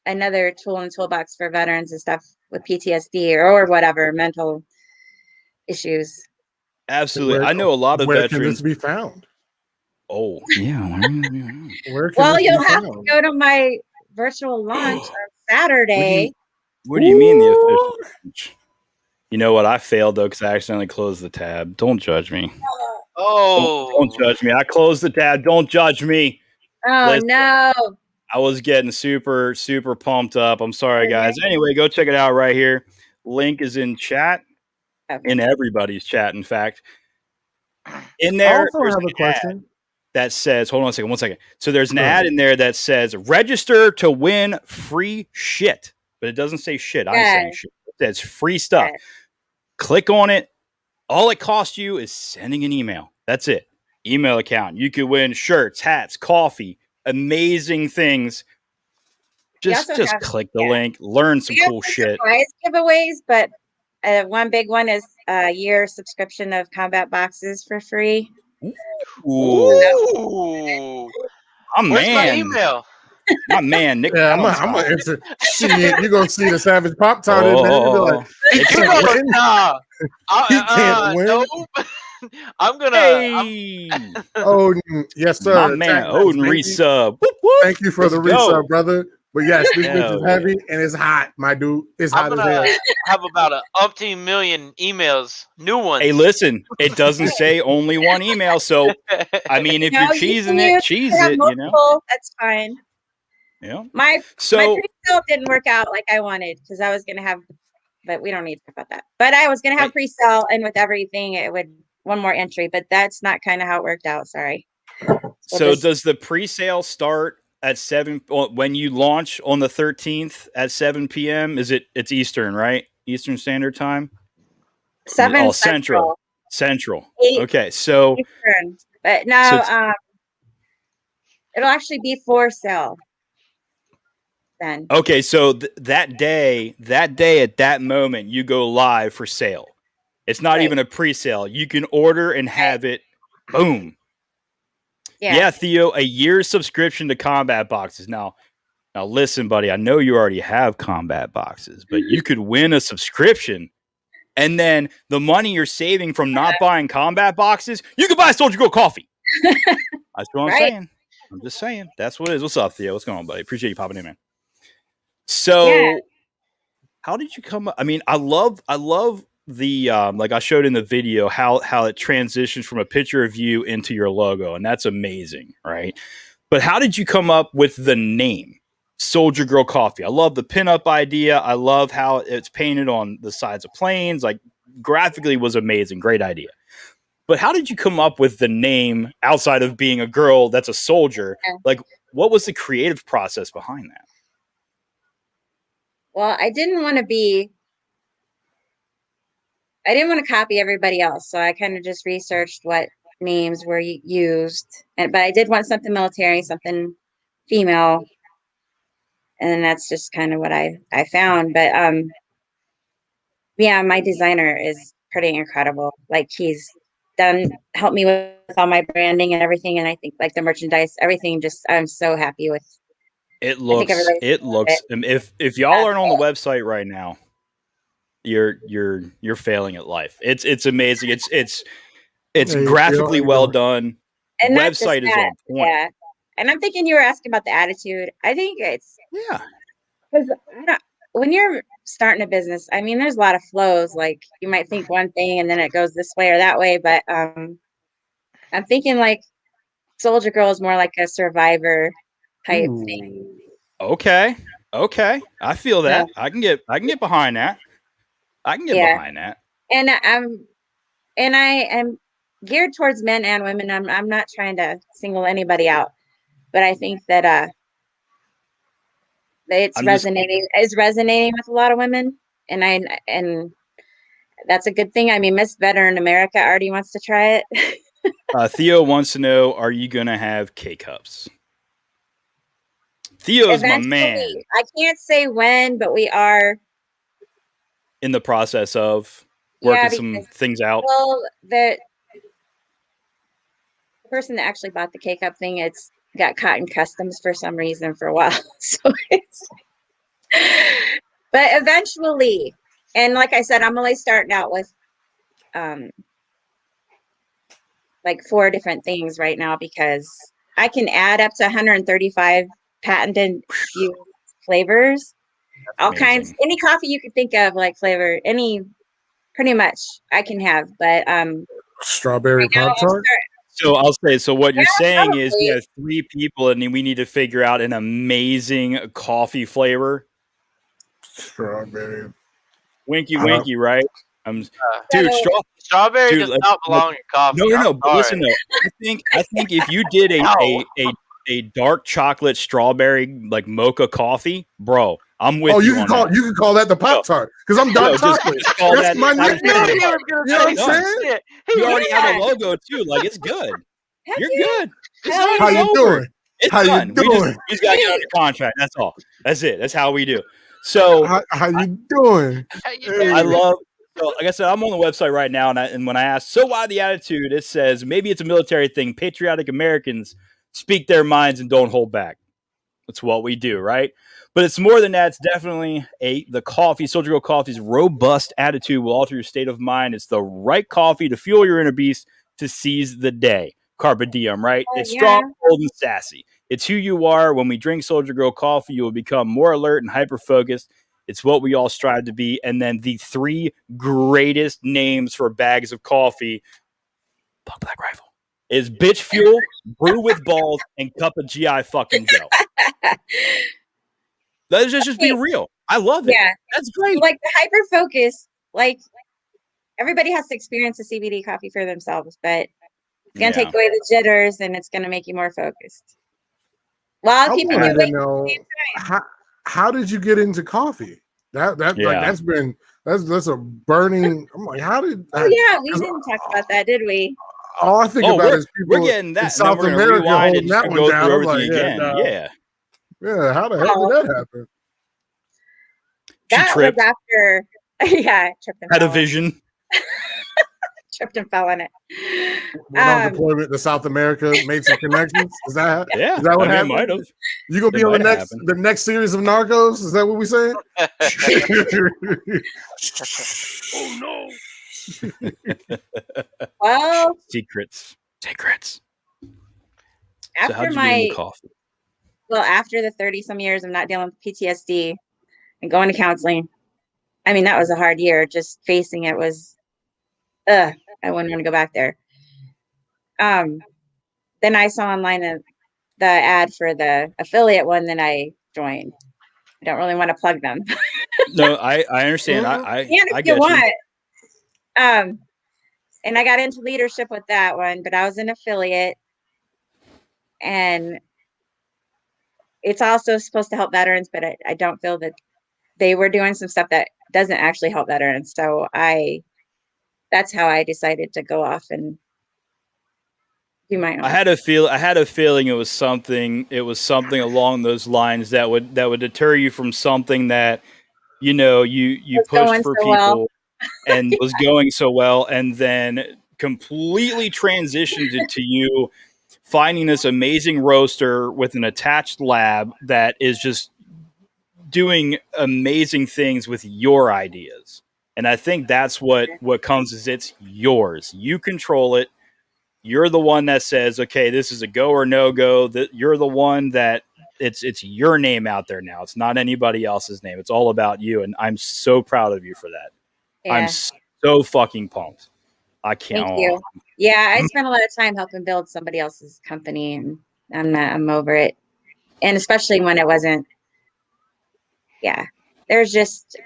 another tool in the toolbox for veterans and stuff with PTSD or whatever mental issues. Absolutely. I know a lot of Where can veterans. this be found? Oh, yeah. Where can Well, this you'll be have to found? go to my virtual launch on Saturday. What do you mean the official launch? You know what? I failed though because I accidentally closed the tab. Don't judge me. Oh. Don't judge me. I closed the tab. Don't judge me. Oh Listen. no. I was getting super, super pumped up. I'm sorry, guys. Anyway, go check it out right here. Link is in chat, Okay. in everybody's chat, in fact. In I there, also there's have an a question. that says, hold on one second. So there's an Go ahead. ad in there that says, register to win free shit. But it doesn't say shit. I'm saying shit. It says free stuff. Good. Click on it. All it costs you is sending an email. That's it. Email account. You could win shirts, hats, coffee, amazing things. Just also have- click the link, learn some We have cool some shit. surprise giveaways, but one big one is a year subscription of combat boxes for free. Ooh, Ooh. my Where's my man, email? my man, Nick. Yeah, I'm gonna answer. Shit, you gonna see the Savage Pop Tart in there? You be like, he You can't go, win. nah. He can't win. Nope. I'm gonna. Hey, Oh, yes, sir. my man, Attack Max, Odin baby. resub. Whoop, whoop. Thank you for the Let's go. resub, brother. But yes, this bitch Hell is heavy and it's hot, my dude. It's I'm hot as gonna hell. have about a umpteen million emails, new ones. Hey, listen, it doesn't say only one email, so I mean, if No, you're you cheesing can it, use- cheese have it. You know. multiple, that's fine. Yeah. My So pre-sale didn't work out like I wanted because I was gonna have, but we don't need to talk about that. But I was gonna have pre-sale, and with everything, it would one more entry. But that's not kind of how it worked out. Sorry. So just- does the pre-sale start at 7 when you launch on the 13th at 7 p.m.? It's Eastern, right? Eastern Standard Time? 7 Oh, Central. Central. 8 Okay, so Eastern. But no, so it'll actually be for sale then. okay, so that day at that moment, you go live for sale. It's not Right. even a pre-sale. You can order and have it. Boom. Yeah. Yeah, Theo, a year's subscription to combat boxes. Now listen, buddy. I know you already have combat boxes, but you could win a subscription, and then the money you're saving from not buying combat boxes, you could buy Soldier Girl coffee. That's what I'm Right. saying. I'm just saying. That's what it is. What's up, Theo? What's going on, buddy? Appreciate you popping in, man. So, Yeah. how did you come up? I mean, I love the like I showed in the video how it transitions from a picture of you into your logo, and that's amazing, right? But how did you come up with the name Soldier Girl Coffee? I love the pinup idea. I love how it's painted on the sides of planes. Like graphically was amazing. Great idea. But how did you come up with the name outside of being a girl that's a soldier? Like, what was the creative process behind that? Well, I didn't want to copy everybody else. So I kind of just researched what names were used. But I did want something military, something female. And that's just kind of what I found. But yeah, my designer is pretty incredible. Like he's helped me with all my branding and everything. And I think like the merchandise, everything I'm so happy with. It I think looks everybody if y'all aren't on the website right now, you're failing at life. It's amazing. It's Hey, graphically how you well doing? done. and not just Website is that, on point. yeah. And I'm thinking you were asking about the attitude. I think it's Yeah. because when you're starting a business, I mean, there's a lot of flows. Like you might think one thing and then it goes this way or that way. But I'm thinking like Soldier Girl is more like a survivor type thing. Ooh. Okay. I feel So, that. I can get behind that. I can get yeah, behind that. and I am geared towards men and women. I'm not trying to single anybody out, but I think that it's I'm just resonating with a lot of women, and that's a good thing. I mean, Miss Veteran America already wants to try it. Theo wants to know, are you gonna have K-cups? Theo's my man. I can't say when, but we are. In the process of Yeah, working some things out. well, the person that actually bought the K-cup thing, it's got caught in customs for some reason for a while. So but eventually, and like I said, I'm only starting out with like 4 different things right now because I can add up to 135 patented flavors, all kinds, any coffee you could think of, like flavor, pretty much I can have. But Strawberry right now Pop-Tart? So I'll say, so what you're saying is probably. you have 3 people and we need to figure out an amazing coffee flavor. Strawberry. Winky, right? Dude, So- strawberry does not belong in coffee. No. But listen, though, I think if you did a dark chocolate strawberry like mocha coffee, bro, I'm with you. You can call that the Pop-Tart because I'm dark chocolate. Just call That's my that nickname. You You know what I'm saying? You already have a logo too. Like it's good. You're good. How you doing? It's How done. you doing? We just got to get under contract. That's all. That's it. That's how we do. So How you doing? I love. So, like I said, I'm on the website right now, and when I ask, so why the attitude? It says maybe it's a military thing. Patriotic Americans speak their minds and don't hold back. That's what we do, right? But it's more than that. It's definitely the coffee. Soldier Girl Coffee's robust attitude will alter your state of mind. It's the right coffee to fuel your inner beast to seize the day. Carpe diem, right? It's strong, bold, and sassy. It's who you are. When we drink Soldier Girl Coffee, you will become more alert and hyper-focused. It's what we all strive to be. And then the 3 greatest names for bags of coffee, Buck Black Rifle, is Bitch Fuel, Brew with Balls, and Cup of GI fucking Joe. Let's just be real. I love it. Yeah, that's great. Like the hyper focus, like everybody has to experience a CBD coffee for themselves, but it's gonna take away the jitters and it's gonna make you more focused. While keeping you awake. How did you get into coffee? Like Yeah. that's a burning. I'm like, how did? Oh yeah, we didn't talk about that, did we? All I think Oh, about is we're people getting in that, and then South we're gonna America rewind holding and just that one go down. through I'm everything like, yeah, again. nah. Yeah. Yeah, how the hell did that happen? She That tripped, was after. Yeah, I tripped and had a fell on it. vision. Tripped and fell on it. Went on deployment to South America, made some connections. Is that Yeah, what I mean, happened? it might have. You gonna be It on the might have next happened. series of Narcos? Is that what we saying? Oh no! Well, Secrets. So after how'd you get into coffee? after the 30 some years of not dealing with PTSD and going to counseling, I mean, that was a hard year. Just facing it was, I wouldn't want to go back there. Then I saw online the ad for the affiliate one that I joined. I don't really want to plug them. No, I understand. Mhm. I And if you get want, you. and I got into leadership with that one, but I was an affiliate, and it's also supposed to help veterans, but I don't feel that they were doing some stuff that doesn't actually help veterans. So that's how I decided to go off and do my own. I had a feeling it was something along those lines that would deter you from something that you Was pushed going for so well. people and was going so well, and then completely transitioned it to you finding this amazing roaster with an attached lab that is just doing amazing things with your ideas. And I think that's what comes is it's yours. You control it. You're the one that says, okay, this is a go or no go. That you're the one that it's your name out there now. It's not anybody else's name. It's all about you. And I'm so proud of you for that. Yeah. I'm so fucking pumped. I can't. Thank you. Yeah, I spent a lot of time helping build somebody else's company, and I'm over it. And especially when it wasn't. Yeah, there's just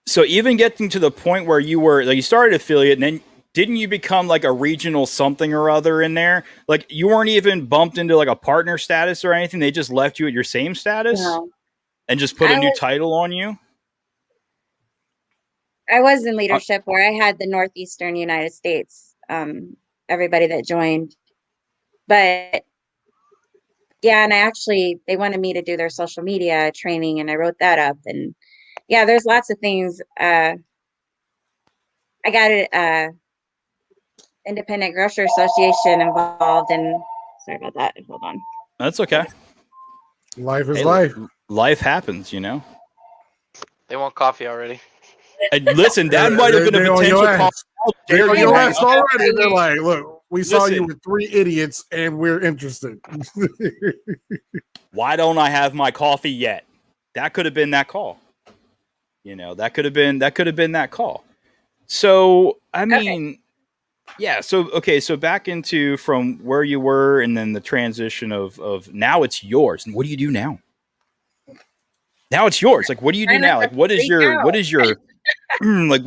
So even getting to the point where you were like you started affiliate, and then didn't you become like a regional something or other in there? Like you weren't even bumped into like a partner status or anything. They just left you at your same status and just put a new title on you. I was in leadership where I had the Northeastern United States, everybody that joined. But yeah, and they wanted me to do their social media training, and I wrote that up. And yeah, there's lots of things. I got an Independent Grocery Association involved, and sorry about that. Hold on. That's okay. Life is life. Life happens, you know. They want coffee already. Listen, that might have been a potential call. They're on your ass already. They're like, look, we saw you with 3 idiots, and we're interested. Why don't I have my coffee yet? That could have been that call. You know, that could have been that call. So, I mean, yeah. So, okay. So back into from where you were, and then the transition of now it's yours. And what do you do now? Now it's yours. Like, what do you do now? Like, what is your like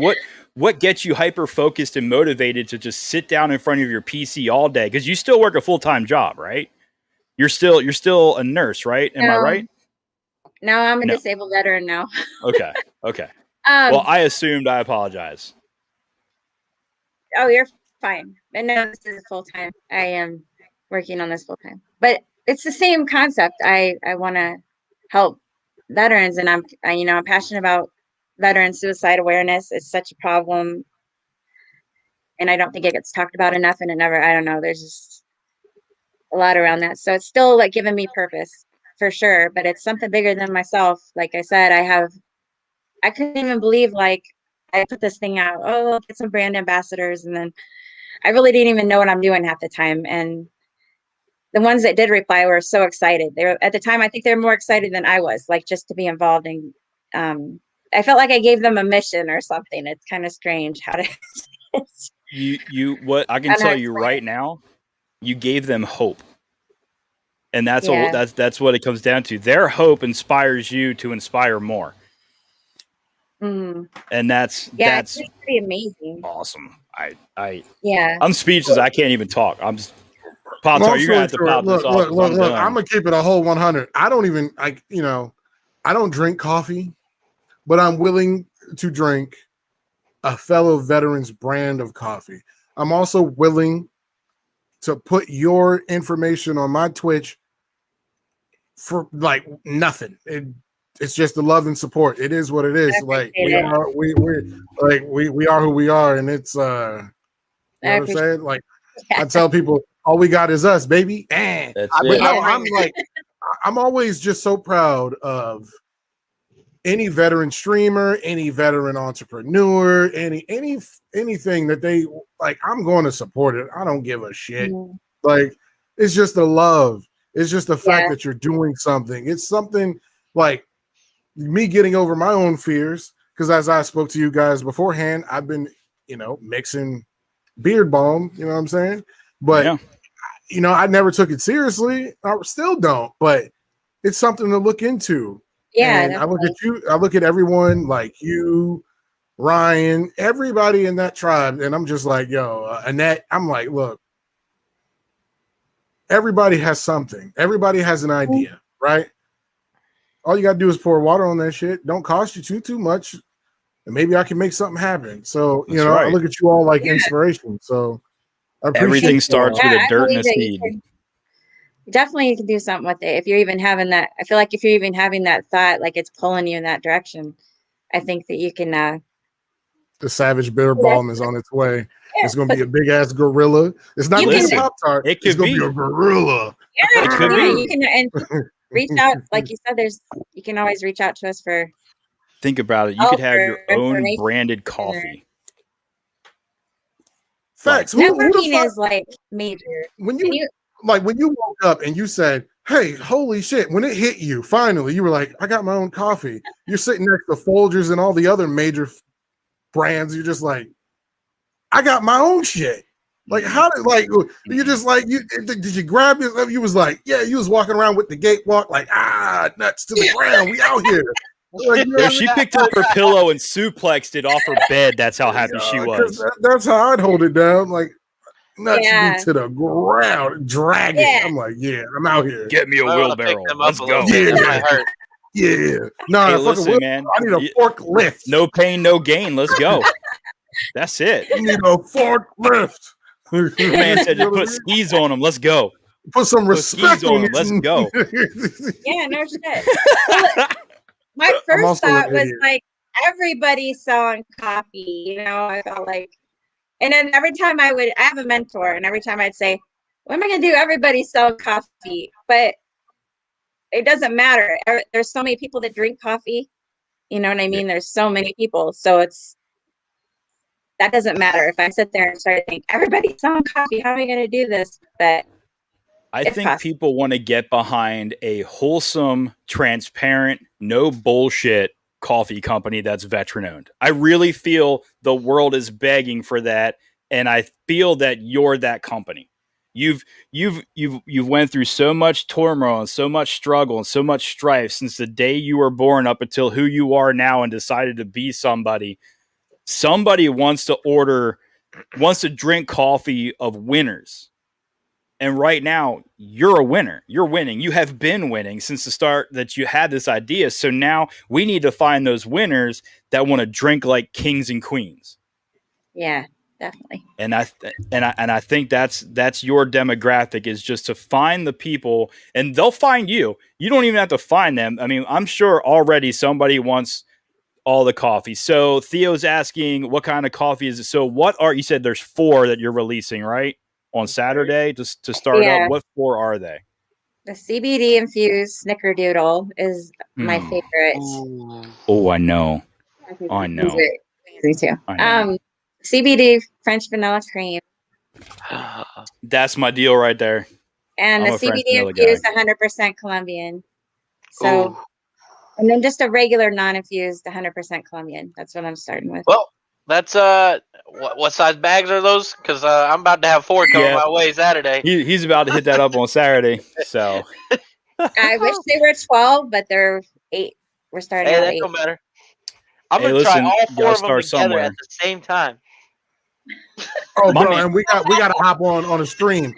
what gets you hyper focused and motivated to just sit down in front of your PC all day? Because you still work a full-time job, right? You're still a nurse, right? Am I right? No, I'm a disabled veteran now. Okay. Well, I assumed. I apologize. Oh, you're fine. But no, this is full time. I am working on this full time. But it's the same concept. I want to help veterans, and I'm passionate about veteran suicide awareness. It's such a problem, and I don't think it gets talked about enough, and I don't know, there's just a lot around that. So it's still like giving me purpose for sure, but it's something bigger than myself. Like I said, I couldn't even believe, like, I put this thing out, oh, get some brand ambassadors, and then I really didn't even know what I'm doing half the time. And the ones that did reply were so excited. They were, at the time, I think they're more excited than I was, like, just to be involved in. I felt like I gave them a mission or something. It's kind of strange how to. What I can tell you right now, you gave them hope, and that's what it comes down to. Their hope inspires you to inspire more, and that's pretty amazing. Awesome. I'm speechless. I can't even talk. I'm just. Pop-Tart, you're gonna have to pop this off. Look, I'm gonna keep it a whole 100. I don't drink coffee, but I'm willing to drink a fellow veteran's brand of coffee. I'm also willing to put your information on my Twitch for like nothing. It's just the love and support. It is what it is. Like we are who we are, and it's you know what I'm saying? Like I tell people, all we got is us, baby. That's But it. no, I'm always just so proud of any veteran streamer, any veteran entrepreneur, anything that they like. I'm going to support it. I don't give a shit. Like it's just the love. It's just the fact that you're doing something. It's something like me getting over my own fears. Because as I spoke to you guys beforehand, I've been, mixing beard balm. You know what I'm saying? But I never took it seriously. I still don't. But it's something to look into. Yeah, and I look at you. I look at everyone like you, Ryan, everybody in that tribe, and I'm just like, yo, Annette. I'm like, look. Everybody has something. Everybody has an idea, right? All you gotta do is pour water on that shit. Don't cost you too much, and maybe I can make something happen. So I look at you all like inspiration. So I appreciate everything starts with a dirt and a seed. Definitely, you can do something with it if you're even having that. I feel like if you're even having that thought, like it's pulling you in that direction, I think that you can. The Savage Bear Balm is on its way. It's going to be a big ass gorilla. It's not going to be a Pop-Tart. It's going to be a gorilla. Yeah, it could be. You can and reach out, like you said. You can always reach out to us for. Think about it. You could have your own branded coffee. Facts. Networking is like major. When you woke up and you said, "Hey, holy shit!" When it hit you, finally, you were like, "I got my own coffee." You're sitting next to Folgers and all the other major brands. You're just like, I got my own shit. Like, how did you're just like did you grab it? You was like, yeah, you was walking around with the gate walk, like nuts to the ground. We out here. Like, she picked up her pillow and suplexed it off her bed. That's how happy she was. That's how I'd hold it down, like nuts to the ground, drag it. I'm like, yeah, I'm out here. Get me a wheelbarrow. Let's go. Yeah. No, hey, listen, man. I need a forklift. No pain, no gain. Let's go. That's it. You need a forklift. Man said to put skis on them. Let's go. Put some respect on them. Let's go. Yeah, no shit. My first thought was like everybody's selling coffee. I felt like, and then every time I have a mentor, and every time I'd say, "What am I going to do?" Everybody's selling coffee, but it doesn't matter. There's so many people that drink coffee. You know what I mean? There's so many people, so that doesn't matter. If I sit there and start to think, everybody's selling coffee, how am I going to do this? But I think people want to get behind a wholesome, transparent, no bullshit coffee company that's veteran owned. I really feel the world is begging for that, and I feel that you're that company. You've went through so much turmoil and so much struggle and so much strife since the day you were born up until who you are now and decided to be somebody. Somebody wants to drink coffee of winners. And right now, you're a winner. You're winning. You have been winning since the start that you had this idea. So now we need to find those winners that want to drink like kings and queens. Yeah, definitely. And I think that's your demographic, is just to find the people, and they'll find you. You don't even have to find them. I mean, I'm sure already somebody wants all the coffee. So Theo's asking, what kind of coffee is it? So you said there's 4 that you're releasing, right? On Saturday to start up. What 4 are they? The CBD infused snickerdoodle is my favorite. Oh, I know. I know. Me too. CBD French vanilla cream. That's my deal right there. And the CBD infused 100% Colombian. So, and then just a regular non-infused 100% Colombian. That's what I'm starting with. Well, that's what size bags are those? Because I'm about to have 4 coming my way Saturday. He's about to hit that up on Saturday. So I wish they were 12, but they're 8. We're starting at 8. That don't matter. I'm gonna try all 4 of them together somewhere at the same time. Oh, bro, and we got to hop on a stream.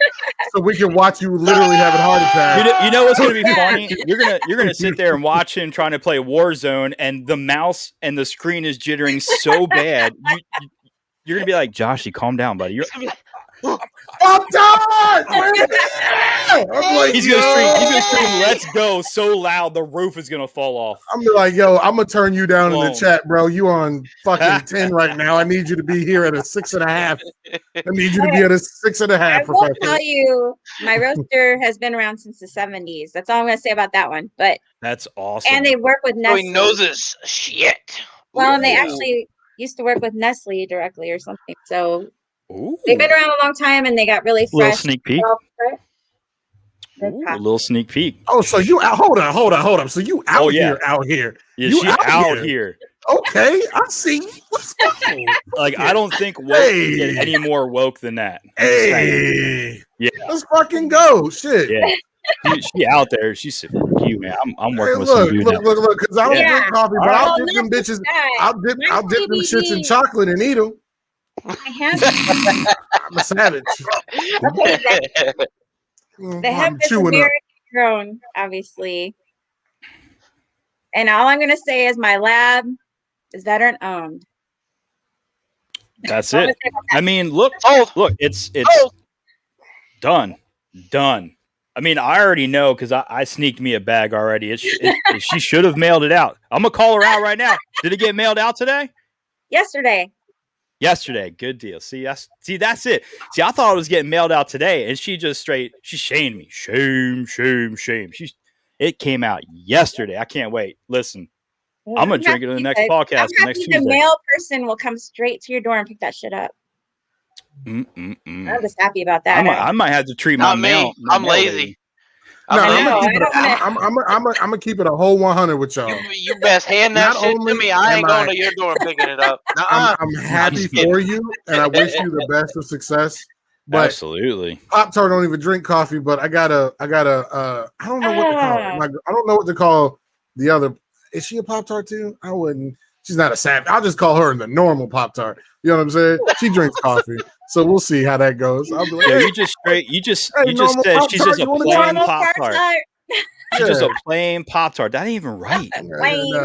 so we can watch you literally have a heart attack. You know what's gonna be funny? You're gonna sit there and watch him trying to play Warzone, and the mouse and the screen is jittering so bad. You're gonna be like, Joshy, calm down, buddy. I'm done. I'm like, He's gonna scream, "Let's go!" so loud the roof is gonna fall off. I'm like, yo, I'm gonna turn you down in the chat, bro. You on fucking 10 right now. I need you to be here at a 6.5. I need you to be at a 6.5. I will tell you, my roaster has been around since the 70s. That's all I'm gonna say about that one. But that's awesome. And they work with Nestle. So he knows his shit. Well, and they actually used to work with Nestle directly or something. So they've been around a long time, and they got really fresh. Little sneak peek. A little sneak peek. Oh, so you hold on. So you out here. Yeah, you she out here. Okay, I see you. Let's go. Like, I don't think woke can get any more woke than that. Hey, yeah, let's fucking go. Shit. Yeah, she out there. She said, "Fuck you, man. I'm working with look, some dude look. Because I don't drink coffee, but I'll dip them bitches. I'll dip them shits in chocolate and eat them. I'm a savage. The hemp is American grown, obviously. And all I'm going to say is my lab is veteran owned. That's it. I mean, look, it's done. I mean, I already know because I sneaked me a bag already. She should have mailed it out. I'm going to call her out right now. Did it get mailed out today? Yesterday. Good deal. See, that's it. See, I thought it was getting mailed out today, and she shamed me. Shame. It came out yesterday. I can't wait. Listen, I'm going to drink it in the next podcast next Tuesday. The mail person will come straight to your door and pick that shit up. I'm just happy about that. I might have to treat my mail. I'm lazy. I'm gonna keep it a whole 100 with y'all. You best hand that shit to me. I ain't going to your door and picking it up. I'm happy for you, and I wish you the best of success. But absolutely, Pop-Tart don't even drink coffee. But I gotta. I don't know what to call it. I don't know what to call the other. Is she a Pop-Tart too? I wouldn't. She's not a savage. I'll just call her the normal Pop-Tart. You know what I'm saying? She drinks coffee. So we'll see how that goes. I'll be like, you just said she's just a plain Pop-Tart. She's just a plain Pop-Tart. That ain't even right.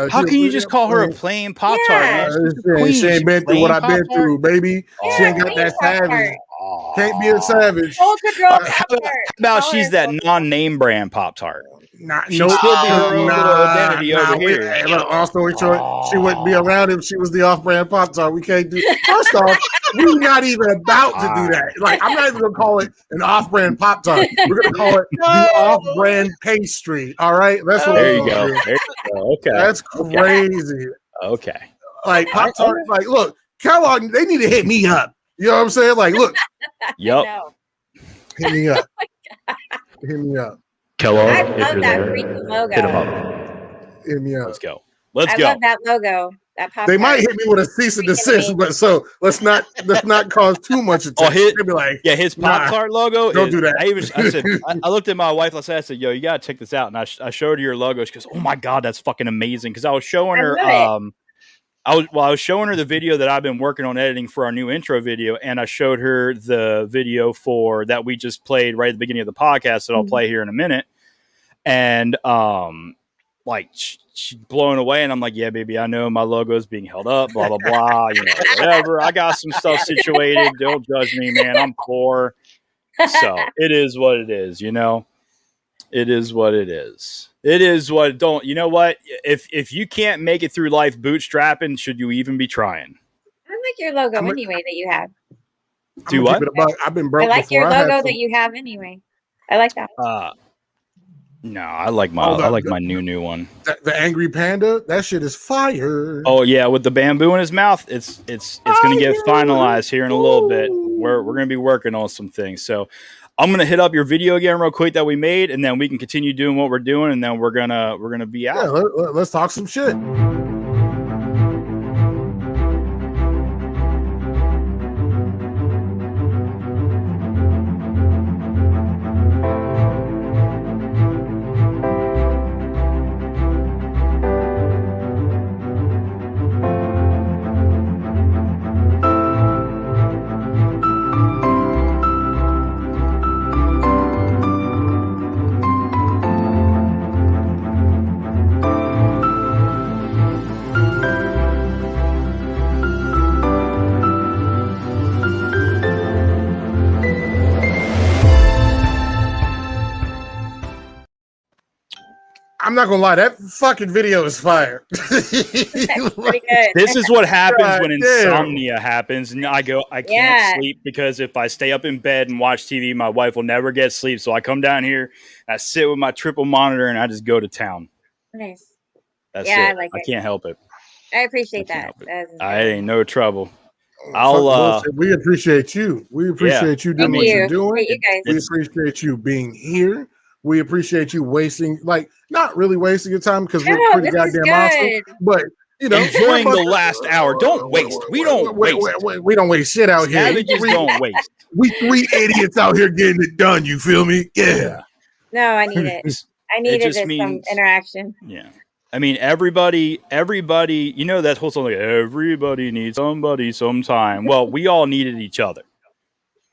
How can you just call her a plain Pop-Tart, man? She ain't been through what I've been through, baby. She ain't got that savage. Can't be a savage. How about she's that non-name brand Pop-Tart? She'd still be her own little identity over here. Hey, look, long story short, she wouldn't be around if she was the off-brand Pop-Tart. We can't do. First off, we're not even about to do that. Like, I'm not even gonna call it an off-brand Pop-Tart. We're gonna call it the off-brand pastry. All right, that's what. There you go. Okay, that's crazy. Okay, like Pop-Tart. Like, look, Kellogg, they need to hit me up. You know what I'm saying? Like, look. Yep. Hit me up. Hit me up. Kellogg, I love that freaking logo. Hit him up. Hit me up. Let's go. I love that logo. That they might hit me with a cease and desist, but so let's not cause too much attention. Be like, his Pop-Tart logo. Don't do that. I looked at my wife last night. I said, "Yo, you gotta check this out." And I showed her your logo. She goes, "Oh my god, that's fucking amazing!" Because I was showing her. I was showing her the video that I've been working on editing for our new intro video, and I showed her the video that we just played right at the beginning of the podcast that I'll play here in a minute. And like she's blown away, and I'm like, "Yeah, baby, I know my logo is being held up, blah blah blah, whatever. I got some stuff situated. Don't judge me, man. I'm poor, so it is what it is. It is what it is. It is what don't you know what? If you can't make it through life bootstrapping, should you even be trying? I like your logo anyway that you have. Do what? I've been broke. I like your logo that you have anyway. I like that. No, I like my new one. The angry panda, that shit is fire. Oh yeah, with the bamboo in his mouth, it's gonna get finalized here in a little bit. We're gonna be working on some things. So I'm gonna hit up your video again real quick that we made, and then we can continue doing what we're doing, and then we're gonna be out. Yeah, let's talk some shit. I'm not gonna lie, that fucking video is fire. Pretty good. This is what happens God when damn. insomnia happens, and I can't sleep because if I stay up in bed and watch TV, my wife will never get sleep. So I come down here, and I sit with my triple monitor, and I just go to town. Nice. That's Yeah, it. I like it. Can't help it. I appreciate can't that. help it. That is I very- ain't no trouble. We appreciate you. We appreciate you doing Thank what you. you're doing. Appreciate you guys. We appreciate you being here. We appreciate you wasting, like, not really wasting your time because we're No, pretty this is goddamn awesome. good. But you know, Enjoying the last hour. Don't waste. We don't waste. We don't waste shit out here. Savages don't waste. We three idiots out here getting it done. You feel me? Yeah. No, I need it. I needed just this some interaction. Yeah. I mean, everybody, you know, that whole song, like, everybody needs somebody sometime. Well, we all needed each other.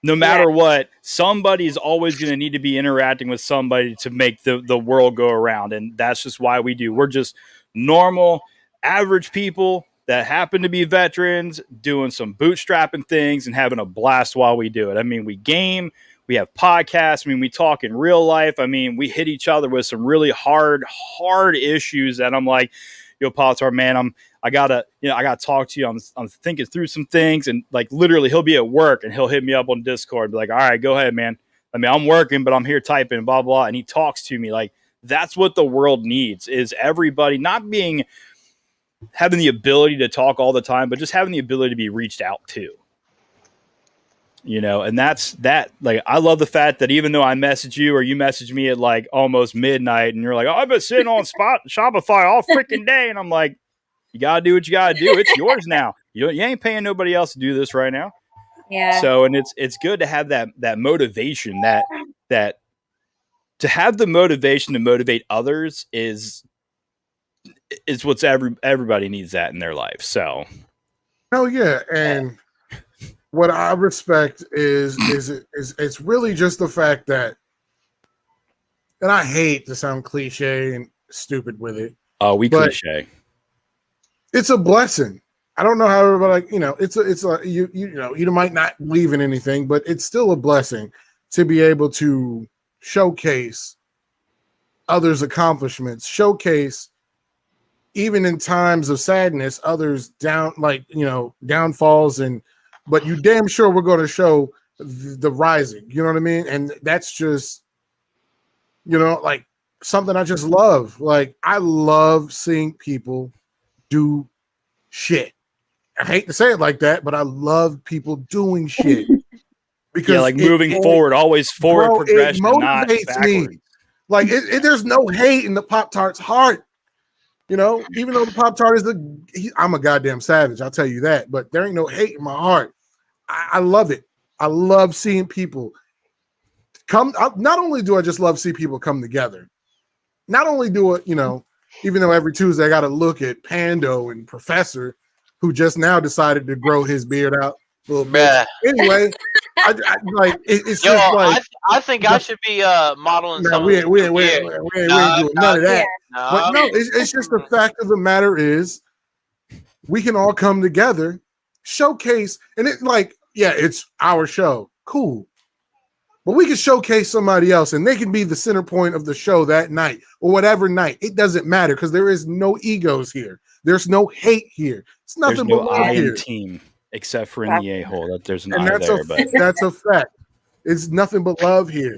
No matter what, somebody's always going to need to be interacting with somebody to make the world go around. And that's just why we do. We're just normal, average people that happen to be veterans doing some bootstrapping things and having a blast while we do it. I mean, we game, we have podcasts. I mean, we talk in real life. I mean, we hit each other with some really hard issues that I'm like, yo, Potsar, man, I gotta talk to you. I'm thinking through some things, and like literally he'll be at work and he'll hit me up on Discord and be like, all right, go ahead, man. I mean, I'm working, but I'm here typing, blah, blah. And he talks to me. Like, that's what the world needs, is everybody not having the ability to talk all the time, but just having the ability to be reached out to. You know, and that's that. Like, I love the fact that even though I message you or you message me at like almost midnight and you're like, oh, I've been sitting on Shopify all freaking day. And I'm like, you got to do what you got to do. It's yours now. You ain't paying nobody else to do this right now. Yeah. So, and it's good to have that motivation, that to have the motivation to motivate others is what's everybody needs that in their life. So. Oh yeah. And what I respect is it's really just the fact that, and I hate to sound cliche and stupid with it. Oh, cliche. It's a blessing. I don't know how everybody, you know, it's a you know, you might not believe in anything, but it's still a blessing to be able to showcase others' accomplishments, showcase even in times of sadness, others downfalls, but you damn sure we're going to show the rising, you know what I mean? And that's just, you know, like something I just love. Like, I love seeing people do shit. I hate to say it like that, but I love people doing shit because moving forward, always forward progression, not backwards. Me. Like, there's no hate in the Pop-Tart's heart. You know, even though the Pop-Tart is I'm a goddamn savage, I'll tell you that, but there ain't no hate in my heart. I love it. I love seeing people come. Not only do I just love see people come together, not only do it, you know, even though every Tuesday I got to look at Pando and Professor, who just now decided to grow his beard out a little bit. Anyway, it's just like I think I should be modeling. No, we ain't doing none of that. No. But no, it's just the fact of the matter is, we can all come together, showcase, and it's our show, cool. But we can showcase somebody else, and they can be the center point of the show that night or whatever night. It doesn't matter because there is no egos here. There's no hate here. It's nothing but love here. Team, except for in the a-hole. That there's an that's a fact. It's nothing but love here.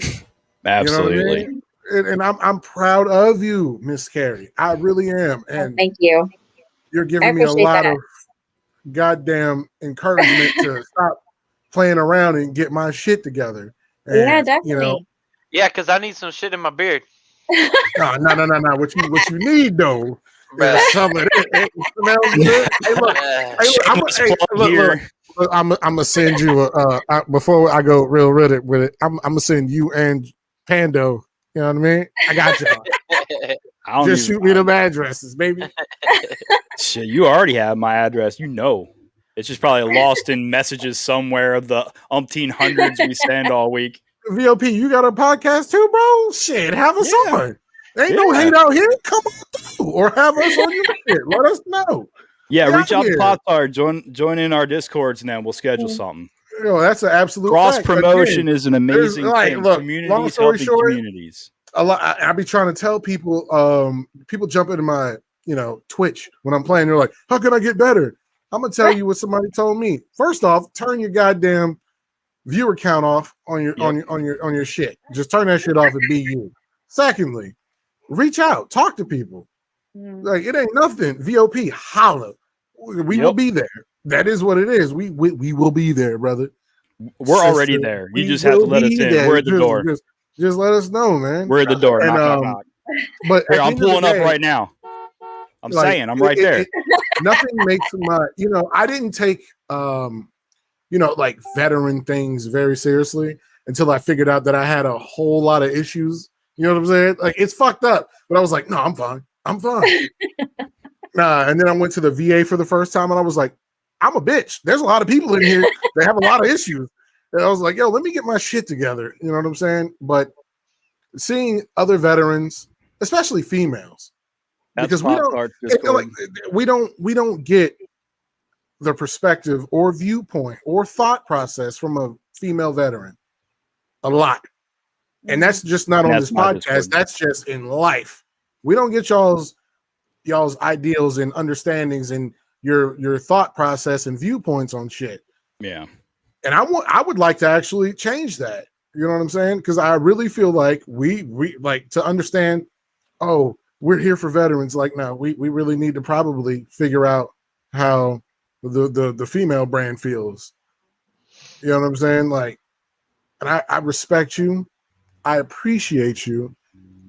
Absolutely. You know what I mean? And I'm proud of you, Miss Carrie. I really am. And thank you. You're giving me a lot of goddamn encouragement to stop playing around and get my shit together. And, yeah, definitely. You know, yeah, because I need some shit in my beard. No. What you need though is some of it. It smells good. Hey, look. I'm gonna send you before I go real with it. I'm gonna send you and Pando. You know what I mean? I got you. Just shoot me them addresses, baby. Shit, you already have my address. You know, it's just probably lost in messages somewhere of the umpteen hundreds we send all week. VOP, you got a podcast too, bro? Shit, have us on. There ain't no hate out here. Come on through, or have us on your shit. Let us know. Yeah, reach out to Potsar. Join in our Discords, and then we'll schedule something. You know, that's an absolute cross promotion is an amazing thing. Look, communities helping communities. a lot. I be trying to tell people. People jump into my Twitch when I'm playing. They're like, "How can I get better?" I'm gonna tell you what somebody told me. First off, turn your goddamn viewer count off on your shit. Just turn that shit off and be you. Secondly, reach out, talk to people. Like it ain't nothing. VOP, holla. We will be there. That is what it is. We will be there, brother. We're already there. You just have to let us in. There. We're at the door. Just let us know, man. We're at the door. And, knock, knock. But here, I'm pulling up right now. I'm saying I'm right there. Nothing makes my, I didn't take, like veteran things very seriously until I figured out that I had a whole lot of issues. You know what I'm saying? Like it's fucked up, but I was like, no, I'm fine. I'm fine. And then I went to the VA for the first time and I was like, I'm a bitch. There's a lot of people in here that have a lot of issues. And I was like, yo, let me get my shit together. You know what I'm saying? But seeing other veterans, especially females, because we don't get the perspective or viewpoint or thought process from a female veteran a lot. And that's just not on this podcast. That's just in life. We don't get y'all's ideals and understandings and your thought process and viewpoints on shit. Yeah. And I would like to actually change that. You know what I'm saying? Because I really feel like we like to understand, oh, we're here for veterans. Like, no, we really need to probably figure out how the female brand feels. You know what I'm saying? Like, and I respect you. I appreciate you.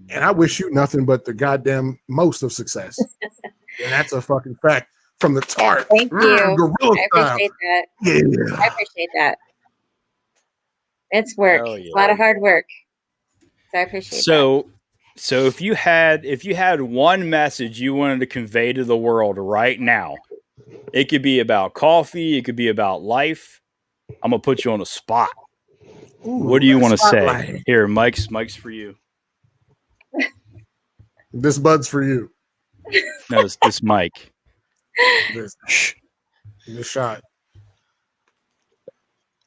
And I wish you nothing but the goddamn most of success. And that's a fucking fact from the tart. Thank you. I appreciate that. Yeah. I appreciate that. It's work. Yeah. It's a lot of hard work. So I appreciate that. So if you had one message you wanted to convey to the world right now, it could be about coffee, it could be about life. I'm gonna put you on a spot. Ooh, what do you want to say? Here, Mike's for you. This bud's for you. No, this Mike. This shot.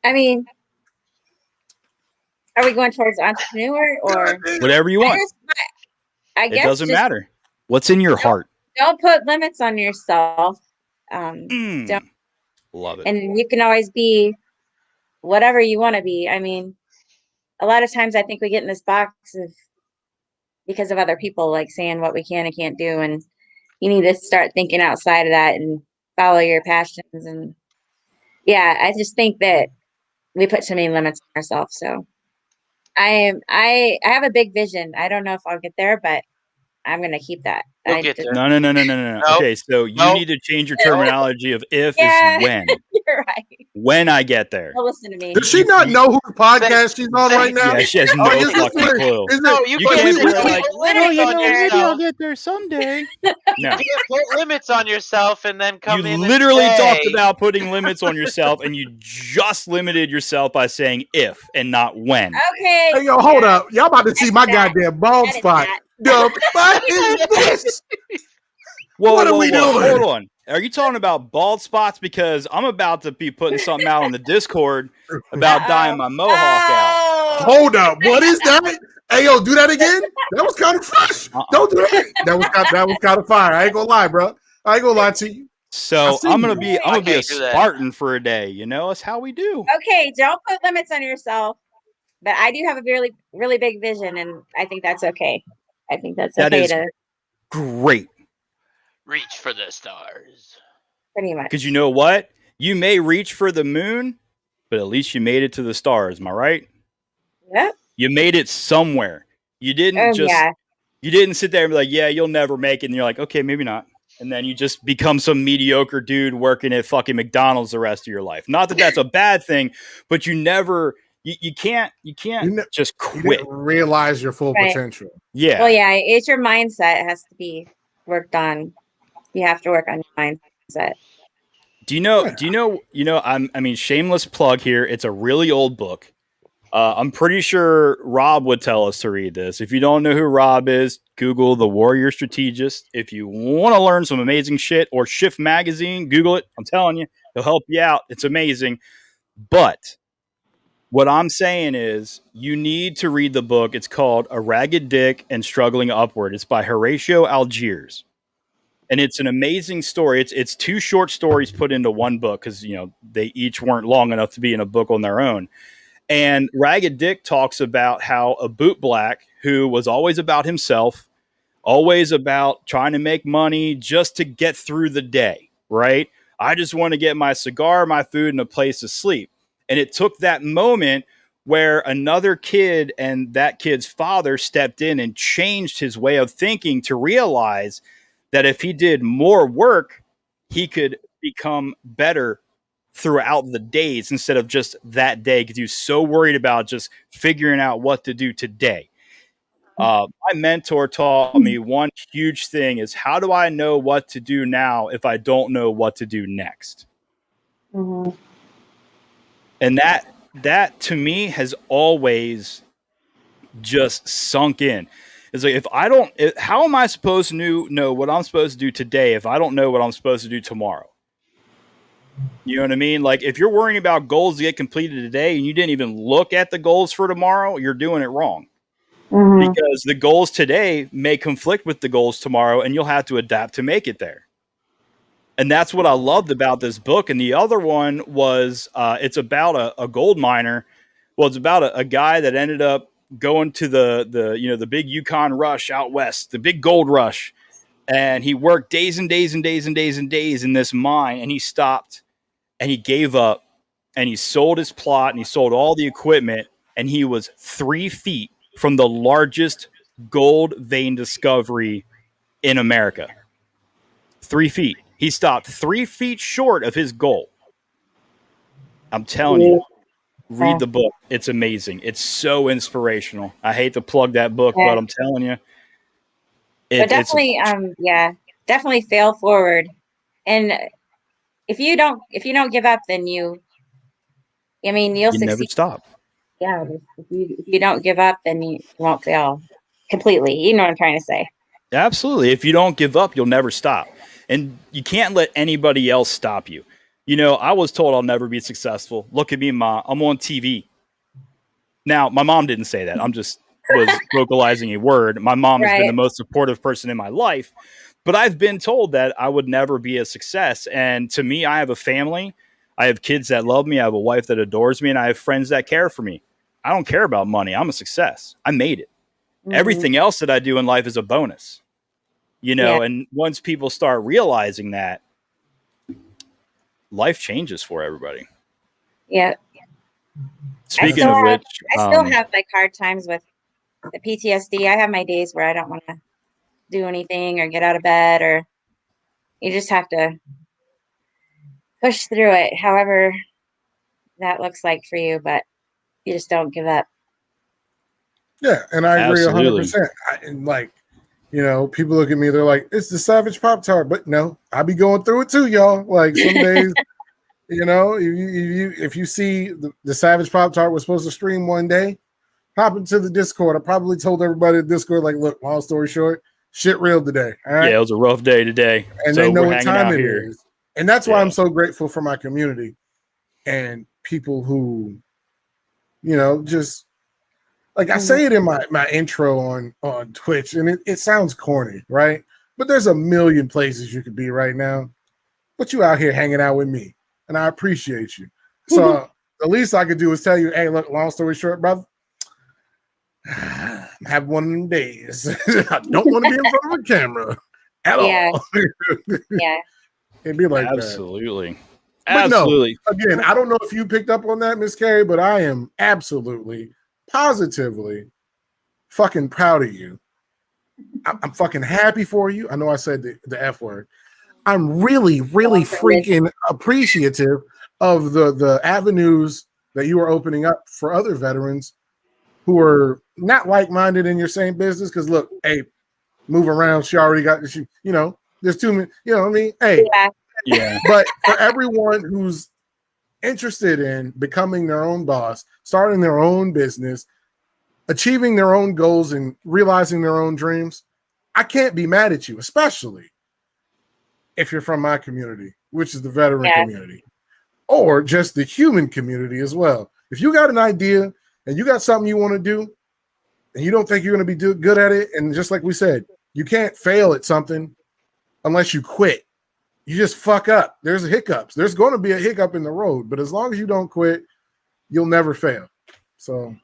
I mean, are we going towards entrepreneur or whatever you want? I guess it doesn't matter. What's in your heart? Don't put limits on yourself. Don't. Love it. And you can always be whatever you want to be. I mean, a lot of times I think we get in this box because of other people like saying what we can and can't do, and you need to start thinking outside of that and follow your passions. And yeah, I just think that we put too many limits on ourselves. So I have a big vision. I don't know if I'll get there, but I'm gonna keep that. We'll get there. No. Nope. Okay, so you need to change your terminology of if is when. You're right. When I get there. Well, listen to me. Does she not know who podcast she's on right now? Yeah, she has no fucking clue. You can't put like, limits on yourself. Maybe I'll get there someday. No. You can't put limits on yourself and then come in. You literally talked about putting limits on yourself, and you just limited yourself by saying if and not when. Okay. Hey, yo, hold up. Y'all about to see my goddamn bald spot. The fuck is this? What are we doing? Hold on. Are you talking about bald spots? Because I'm about to be putting something out on the Discord about dyeing my mohawk out. Hold up. What is that? Hey, yo, do that again? That was kind of fresh. Don't do that. That was kind of fire. I ain't gonna lie, bro. I ain't gonna lie to you. So I'm gonna be a Spartan for a day. You know, it's how we do. Okay, don't put limits on yourself. But I do have a really, really big vision, and I think that's okay. I think that's okay to great. Reach for the stars. Pretty much. Because you know what? You may reach for the moon, but at least you made it to the stars. Am I right? Yep. You made it somewhere. You didn't you didn't sit there and be like, yeah, you'll never make it. And you're like, okay, maybe not. And then you just become some mediocre dude working at fucking McDonald's the rest of your life. Not that that's a bad thing, but you never... You can't just quit. You didn't realize your full potential. Yeah. Well, yeah, it's your mindset. It has to be worked on. You have to work on your mindset. Do you know, I mean, shameless plug here. It's a really old book. I'm pretty sure Rob would tell us to read this. If you don't know who Rob is, Google The Warrior Strategist. If you want to learn some amazing shit, or Shift Magazine, Google it. I'm telling you, he'll help you out. It's amazing. But What I'm saying is you need to read the book. It's called A Ragged Dick and Struggling Upward. It's by Horatio Algiers. And it's an amazing story. It's two short stories put into one book because they each weren't long enough to be in a book on their own. And Ragged Dick talks about how a bootblack who was always about himself, always about trying to make money just to get through the day, right? I just want to get my cigar, my food, and a place to sleep. And it took that moment where another kid and that kid's father stepped in and changed his way of thinking to realize that if he did more work, he could become better throughout the days instead of just that day because he was so worried about just figuring out what to do today. My mentor taught me one huge thing is how do I know what to do now if I don't know what to do next? Mm-hmm. And that to me has always just sunk in. It's like how am I supposed to know what I'm supposed to do today if I don't know what I'm supposed to do tomorrow? You know what I mean? Like if you're worrying about goals to get completed today and you didn't even look at the goals for tomorrow, you're doing it wrong. Mm-hmm. Because the goals today may conflict with the goals tomorrow and you'll have to adapt to make it there. And that's what I loved about this book. And the other one was it's about a gold miner. Well, it's about a guy that ended up going to the big Yukon rush out west, the big gold rush. And he worked days and days and days and days and days in this mine, and he stopped and he gave up and he sold his plot and he sold all the equipment, and he was 3 feet from the largest gold vein discovery in America. 3 feet. He stopped 3 feet short of his goal. I'm telling you, read the book. It's amazing. It's so inspirational. I hate to plug that book, but I'm telling you. But definitely, definitely fail forward. And if you don't give up, then you'll succeed. Never stop. Yeah, if you don't give up, then you won't fail completely. You know what I'm trying to say? Absolutely. If you don't give up, you'll never stop. And you can't let anybody else stop you. I was told I'll never be successful. Look at me, Mom. I'm on TV. Now, my mom didn't say that. I'm just was vocalizing a word. My mom has been the most supportive person in my life. But I've been told that I would never be a success. And to me, I have a family. I have kids that love me. I have a wife that adores me. And I have friends that care for me. I don't care about money. I'm a success. I made it. Mm-hmm. Everything else that I do in life is a bonus. And once people start realizing that, life changes for everybody. Yeah. Speaking of which, I still have like hard times with the PTSD. I have my days where I don't want to do anything or get out of bed, or you just have to push through it, however that looks like for you, but you just don't give up. Yeah, and I agree 100%. People look at me, they're like, it's the Savage Pop-Tart, but no, I be going through it too, y'all. Like some days, if you see the Savage Pop-Tart was supposed to stream one day, hop into the Discord. I probably told everybody at Discord, like, look, long story short, shit real today. All right? Yeah, it was a rough day today. And so they know what time it is. And that's why I'm so grateful for my community and people who, just like I say it in my intro on Twitch, and it sounds corny, right? But there's a million places you could be right now, but you out here hanging out with me, and I appreciate you. So the least I could do is tell you, hey, look, long story short, brother, I'm having one of them days. I don't want to be in front of a camera at all. Yeah. It'd be like absolutely. That. Absolutely. No, again, I don't know if you picked up on that, Miss Carrie, but I am absolutely, positively fucking proud of you. I'm fucking happy for you. I know I said the F word. I'm really, really freaking appreciative of the avenues that you are opening up for other veterans who are not like-minded in your same business. Because look, hey, move around. She already got there's too many. You know what I mean? Hey, yeah. But for everyone who's interested in becoming their own boss, starting their own business, achieving their own goals, and realizing their own dreams, I can't be mad at you, especially if you're from my community, which is the veteran community, or just the human community as well. If you got an idea and you got something you want to do, and you don't think you're going to be good at it, and just like we said, you can't fail at something unless you quit. You just fuck up. There's hiccups. There's going to be a hiccup in the road, but as long as you don't quit, you'll never fail. So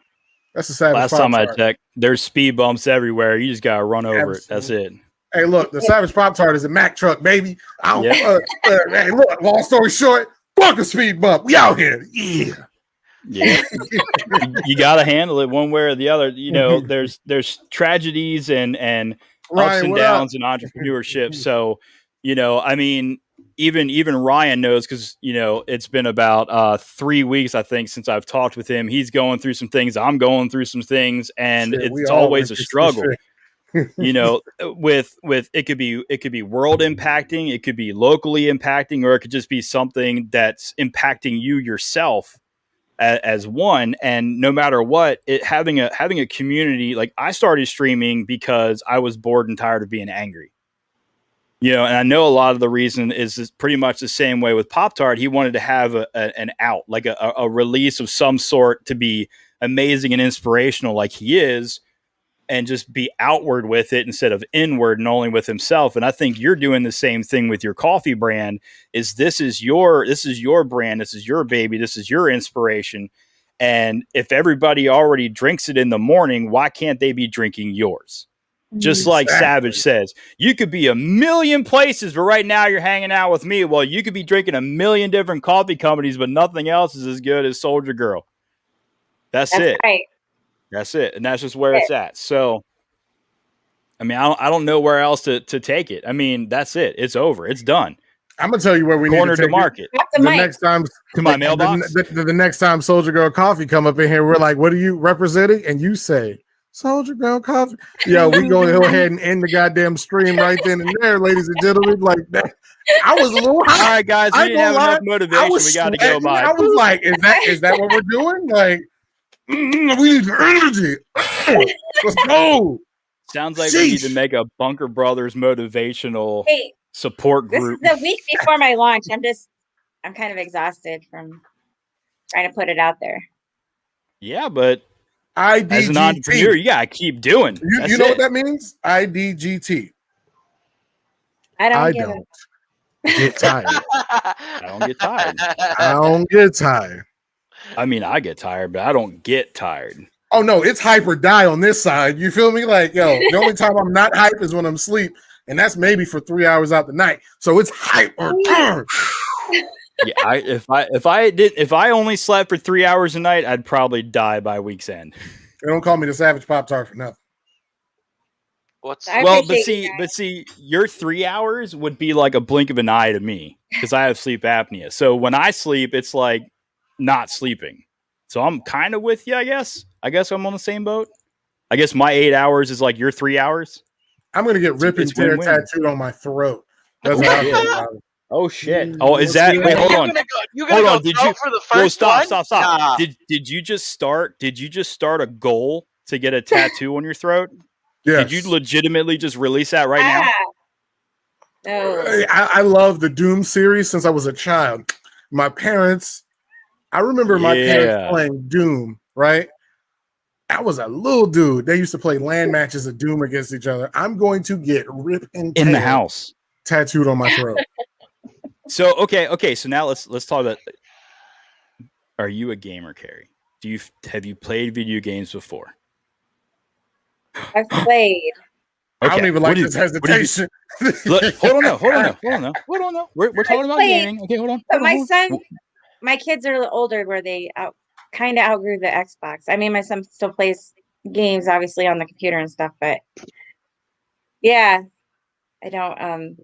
that's the Savage. Last time I checked, there's speed bumps everywhere. You just gotta run over it. That's it. Hey, look, the Savage Pop-Tart is a Mack truck, baby. Hey, look, long story short, fuck a speed bump. We out here. Yeah. You got to handle it one way or the other. You know, there's tragedies and ups and downs in entrepreneurship. So, you know, I mean, even Ryan knows, because, you know, it's been about 3 weeks, I think, since I've talked with him. He's going through some things. I'm going through some things, and it's always a struggle. You know, with it could be world impacting, it could be locally impacting, or it could just be something that's impacting you yourself as one. And no matter what, having a community, like, I started streaming because I was bored and tired of being angry. You know, and I know a lot of the reason is pretty much the same way with Pop-Tart. He wanted to have an out, like a release of some sort, to be amazing and inspirational like he is, and just be outward with it instead of inward and only with himself. And I think you're doing the same thing with your coffee brand. This is your brand, this is your baby, this is your inspiration. And if everybody already drinks it in the morning, why can't they be drinking yours? Just like Savage says, you could be a million places, but right now you're hanging out with me. Well, you could be drinking a million different coffee companies, but nothing else is as good as Soldier Girl. That's it. Right. That's it. And that's just where it's at. So, I mean, I don't know where else to take it. I mean, that's it. It's over. It's done. I'm going to tell you where we need to take market. The next time, to my mailbox. The next time Soldier Girl Coffee come up in here, we're like, what are you representing? And you say, Soldier Girl Coffee. Yo, we go ahead and end the goddamn stream right then and there, ladies and gentlemen. Like that. I was a little high. All right, guys, we didn't have enough motivation. We got to go by. I was like, is that what we're doing? Like, we need energy. Let's go. Sounds like we need to make a Bunker Brothers motivational support group. This is the week before my launch. I'm kind of exhausted from trying to put it out there. Yeah, but IDGT. As an entrepreneur, you gotta keep doing. You know what that means? IDGT. I don't get tired. I don't get tired. I don't get tired. I mean, I get tired, but I don't get tired. Oh no, it's hype or die on this side. You feel me? Like, yo, the only time I'm not hype is when I'm asleep, and that's maybe for 3 hours out the night. So it's hype or die. Yeah, if I only slept for 3 hours a night, I'd probably die by week's end. They don't call me the Savage Pop-Tart for nothing. But see, your 3 hours would be like a blink of an eye to me, because I have sleep apnea. So when I sleep, it's like not sleeping. So I'm kind of with you, I guess. I guess I'm on the same boat. I guess my 8 hours is like your 3 hours. I'm gonna get rip and tear tattooed on my throat. That's how I feel about it. Oh shit! Oh, is that? Wait, hold on. Hold on. Did you for the first one? Stop. Nah. Did you just start a goal to get a tattoo on your throat? Yes. Did you legitimately just release that right now? No. I love the Doom series since I was a child. I remember my parents playing Doom, right? I was a little dude. They used to play land matches of Doom against each other. I'm going to get rip and tear in the house tattooed on my throat. So okay. So now let's talk about. Are you a gamer, Carrie? Have you played video games before? I've played. Okay. I don't even like this hesitation. Hold on. We're talking about gaming. Okay, hold on. But my kids are a little older, where they kind of outgrew the Xbox. I mean, my son still plays games, obviously, on the computer and stuff, but yeah, I don't.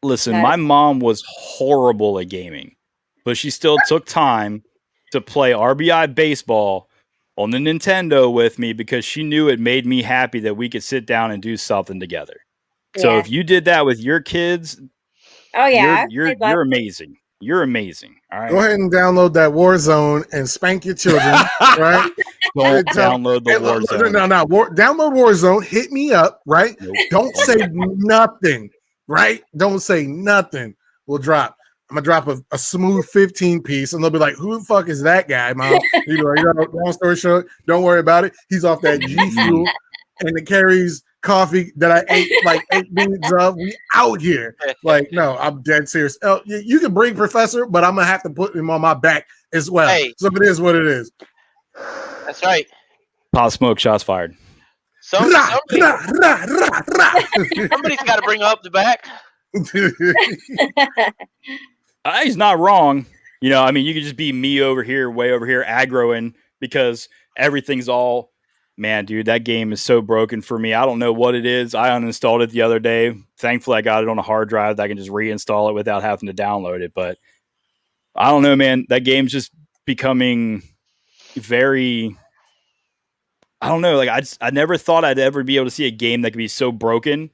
Listen, my mom was horrible at gaming, but she still took time to play RBI baseball on the Nintendo with me, because she knew it made me happy that we could sit down and do something together. Yeah. So if you did that with your kids, oh yeah, you're amazing. You're amazing. All right. Go ahead and download that Warzone and spank your children. Right? Don't download the Warzone. No. Download Warzone. Hit me up. Right? Nope. Don't say nothing. Right? Don't say nothing. We'll drop. I'm gonna drop a smooth 15 piece, and they'll be like, "Who the fuck is that guy, Mom?" You be like, long story short, don't worry about it. He's off that G Fuel, and it carries coffee that I ate like 8 minutes of. We out here. Like, no, I'm dead serious. You can bring Professor, but I'm gonna have to put him on my back as well. Hey. So it is what it is. That's right. Pop smoke, shots fired. Somebody's got to bring up the back. He's not wrong. You know, I mean, you could just be me over here, way over here, aggroing because everything's all, man, dude, that game is so broken for me. I don't know what it is. I uninstalled it the other day. Thankfully, I got it on a hard drive that I can just reinstall it without having to download it. But I don't know, man. That game's just becoming very, I don't know. Like, I never thought I'd ever be able to see a game that could be so broken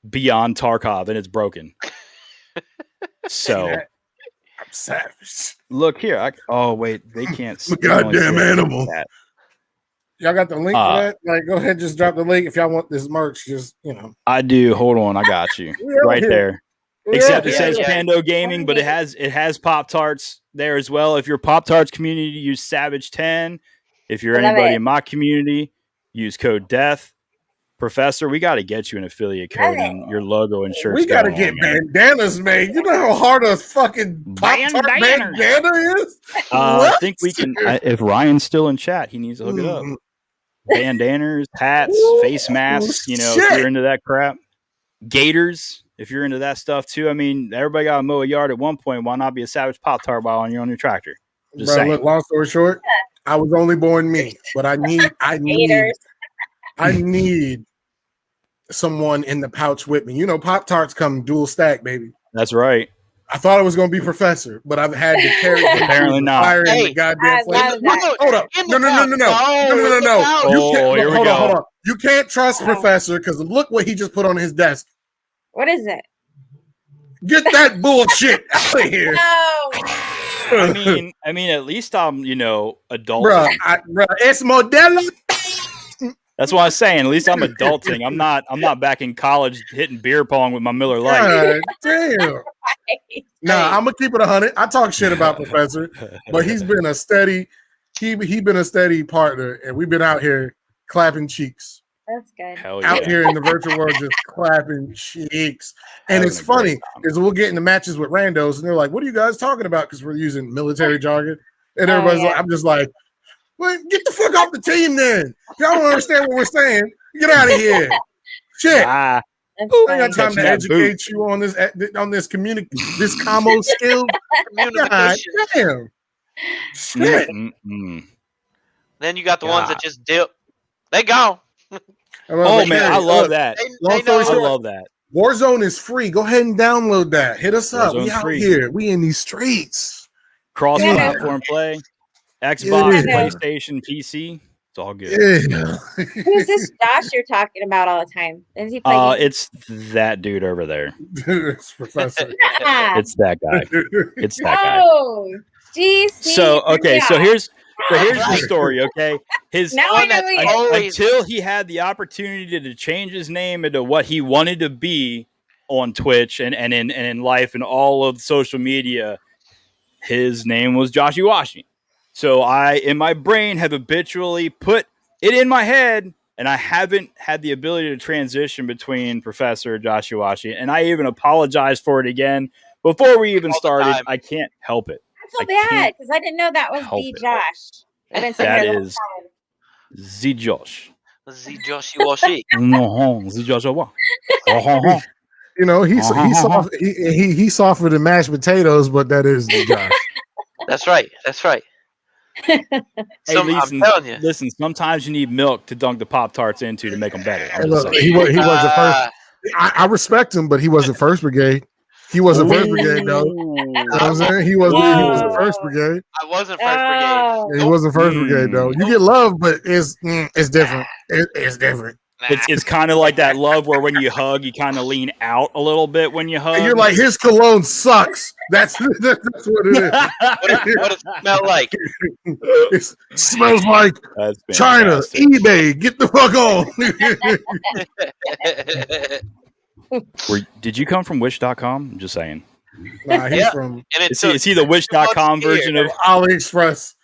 beyond Tarkov, and it's broken. So I'm savage. look here. Oh wait, they can't. I'm a goddamn animal. That. Y'all got the link for that? Like, go ahead, just drop the link if y'all want this merch. Just I do. Hold on, I got you right there. Except it says Pando Gaming, but it has Pop-Tarts there as well. If you're Pop-Tarts community, use Savage10. If you're anybody in my community, use code DEATH. Professor, we got to get you an affiliate code and your logo and shirts. We got to get bandanas made. You know how hard a fucking Pop-Tart bandana is? I think we can. If Ryan's still in chat, he needs to hook it up. Bandanas, hats, face masks. You know, if you're into that crap. Gators, if you're into that stuff too. I mean, everybody got to mow a yard at one point. Why not be a Savage Pop-Tart while on your tractor? Just saying. Look, long story short, I was only born me, but I need someone in the pouch with me. You know, Pop-Tarts come dual stack, baby. That's right. I thought it was going to be Professor, but I've had to carry him. Apparently not. Fire in the goddamn flame. Hold up. No. Hold on. You can't trust Professor because look what he just put on his desk. What is it? Get that bullshit out of here. No. I mean, at least I'm, adult. Bro, it's Modelo. That's what I was saying. At least I'm adulting. I'm not back in college hitting beer pong with my Miller Lite. God damn. Nah, I'm gonna keep it 100. I talk shit about Professor, but he's been a steady, he been a steady partner, and we've been out here clapping cheeks. That's good. Hell yeah. Out here in the virtual world, just clapping cheeks. And it's funny because we'll get into matches with randos, and they're like, "What are you guys talking about?" Because we're using military jargon, and everybody's like, "I'm just like." Well, get the fuck off the team then. Y'all don't understand what we're saying. Get out of here. Shit. I got time to educate you on this this commo skill. God damn. Shit. Then you got the ones that just dip. They gone. Oh man, I love that. I love that. Warzone is free. Go ahead and download that. Hit us up. We out here. We in these streets. Cross-platform play. Xbox, PlayStation, PC. It's all good. Yeah. Who's this Josh you're talking about all the time? Is he playing? It's that dude over there. It's Professor. It's that guy. It's that guy. Oh, geez. So here's the story. Okay, until he had the opportunity to change his name into what he wanted to be on Twitch and in life and all of social media, his name was Josh Iwashi. So I, in my brain, have habitually put it in my head, and I haven't had the ability to transition between Professor Josh Iwashi, and I even apologized for it again before we even started. I can't help it. I feel bad because I didn't know that was the Josh. I've been saying that is the Josh. The Josh Iwashi. No, the Josh Iwashi. You know, he's softer than mashed potatoes, but that is the Josh. That's right. Hey, I'm telling you. Listen, sometimes you need milk to dunk the Pop-Tarts into to make them better. He wasn't first. I respect him, but he wasn't first brigade. He wasn't first brigade, though. You know what I'm saying? He wasn't first brigade. I wasn't first brigade. He wasn't first brigade, though. You get love, but it's different. It's different. It's kind of like that love where when you hug, you kind of lean out a little bit when you hug. And you're like, his cologne sucks. That's what it is. What does it smell like? It smells like China, eBay. Get the fuck on. Did you come from Wish.com? I'm just saying. Nah, he's Yeah. from And Is he the Wish.com version of? AliExpress.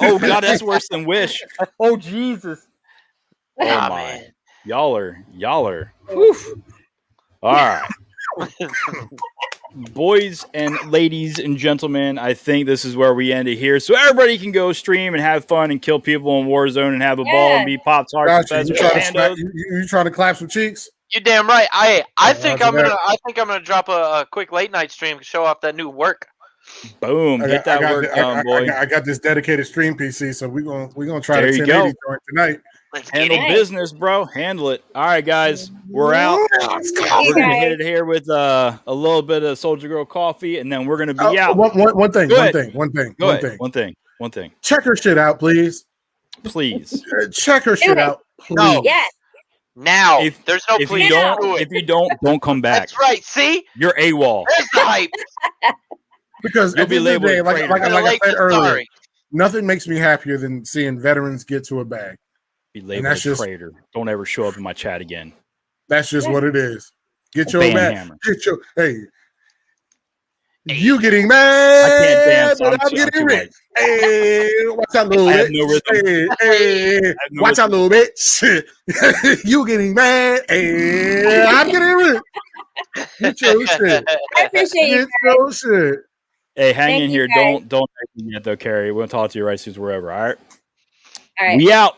Oh God, that's worse than Wish. Oh Jesus. Oh Ah, my. man. Y'all are. Whew. All right. Boys and ladies and gentlemen, I think this is where we end it here. So everybody can go stream and have fun and kill people in Warzone and have a ball and be Pops Hearts Gotcha. and You Pandos. trying to clap some cheeks? You damn right. I think Roger that. I think I'm gonna drop a quick late night stream to show off that new work. Boom. Hit that work done, boy. I got this dedicated stream PC, so we're gonna try There the you 1080 go. joint tonight. Let's get Handle it. business, bro. Handle it. All right, guys. We're out. We're gonna hit it here with a little bit of Soldier Girl coffee, and then we're gonna be out. One thing. Check her shit out, please. Please. Check her shit out, please. No. Yes. Now. If- There's no If please. you don't, do it. if you don't come back. That's right. See? You're AWOL. There's the hype. Because You'll at the be end of the day, labeled a traitor. like I Late said but earlier, sorry. nothing makes me happier than seeing veterans get to a bag. Be labeled that's a just- traitor. Don't ever show up in my chat again. That's just what it is. Get your Band bag. hammer. Get your You getting mad? I can't dance. But I'm too getting light. rich. Hey, watch out, little I have bitch. no rhythm. Hey, no watch out, little bitch. You getting mad? Hey, I'm getting rich. Get your shit. I appreciate you. Get your shit. Hey, hang Thank in you, here. guys. Don't exit yet though, Carrie. We'll talk to you right soon wherever. All right. All right. We out.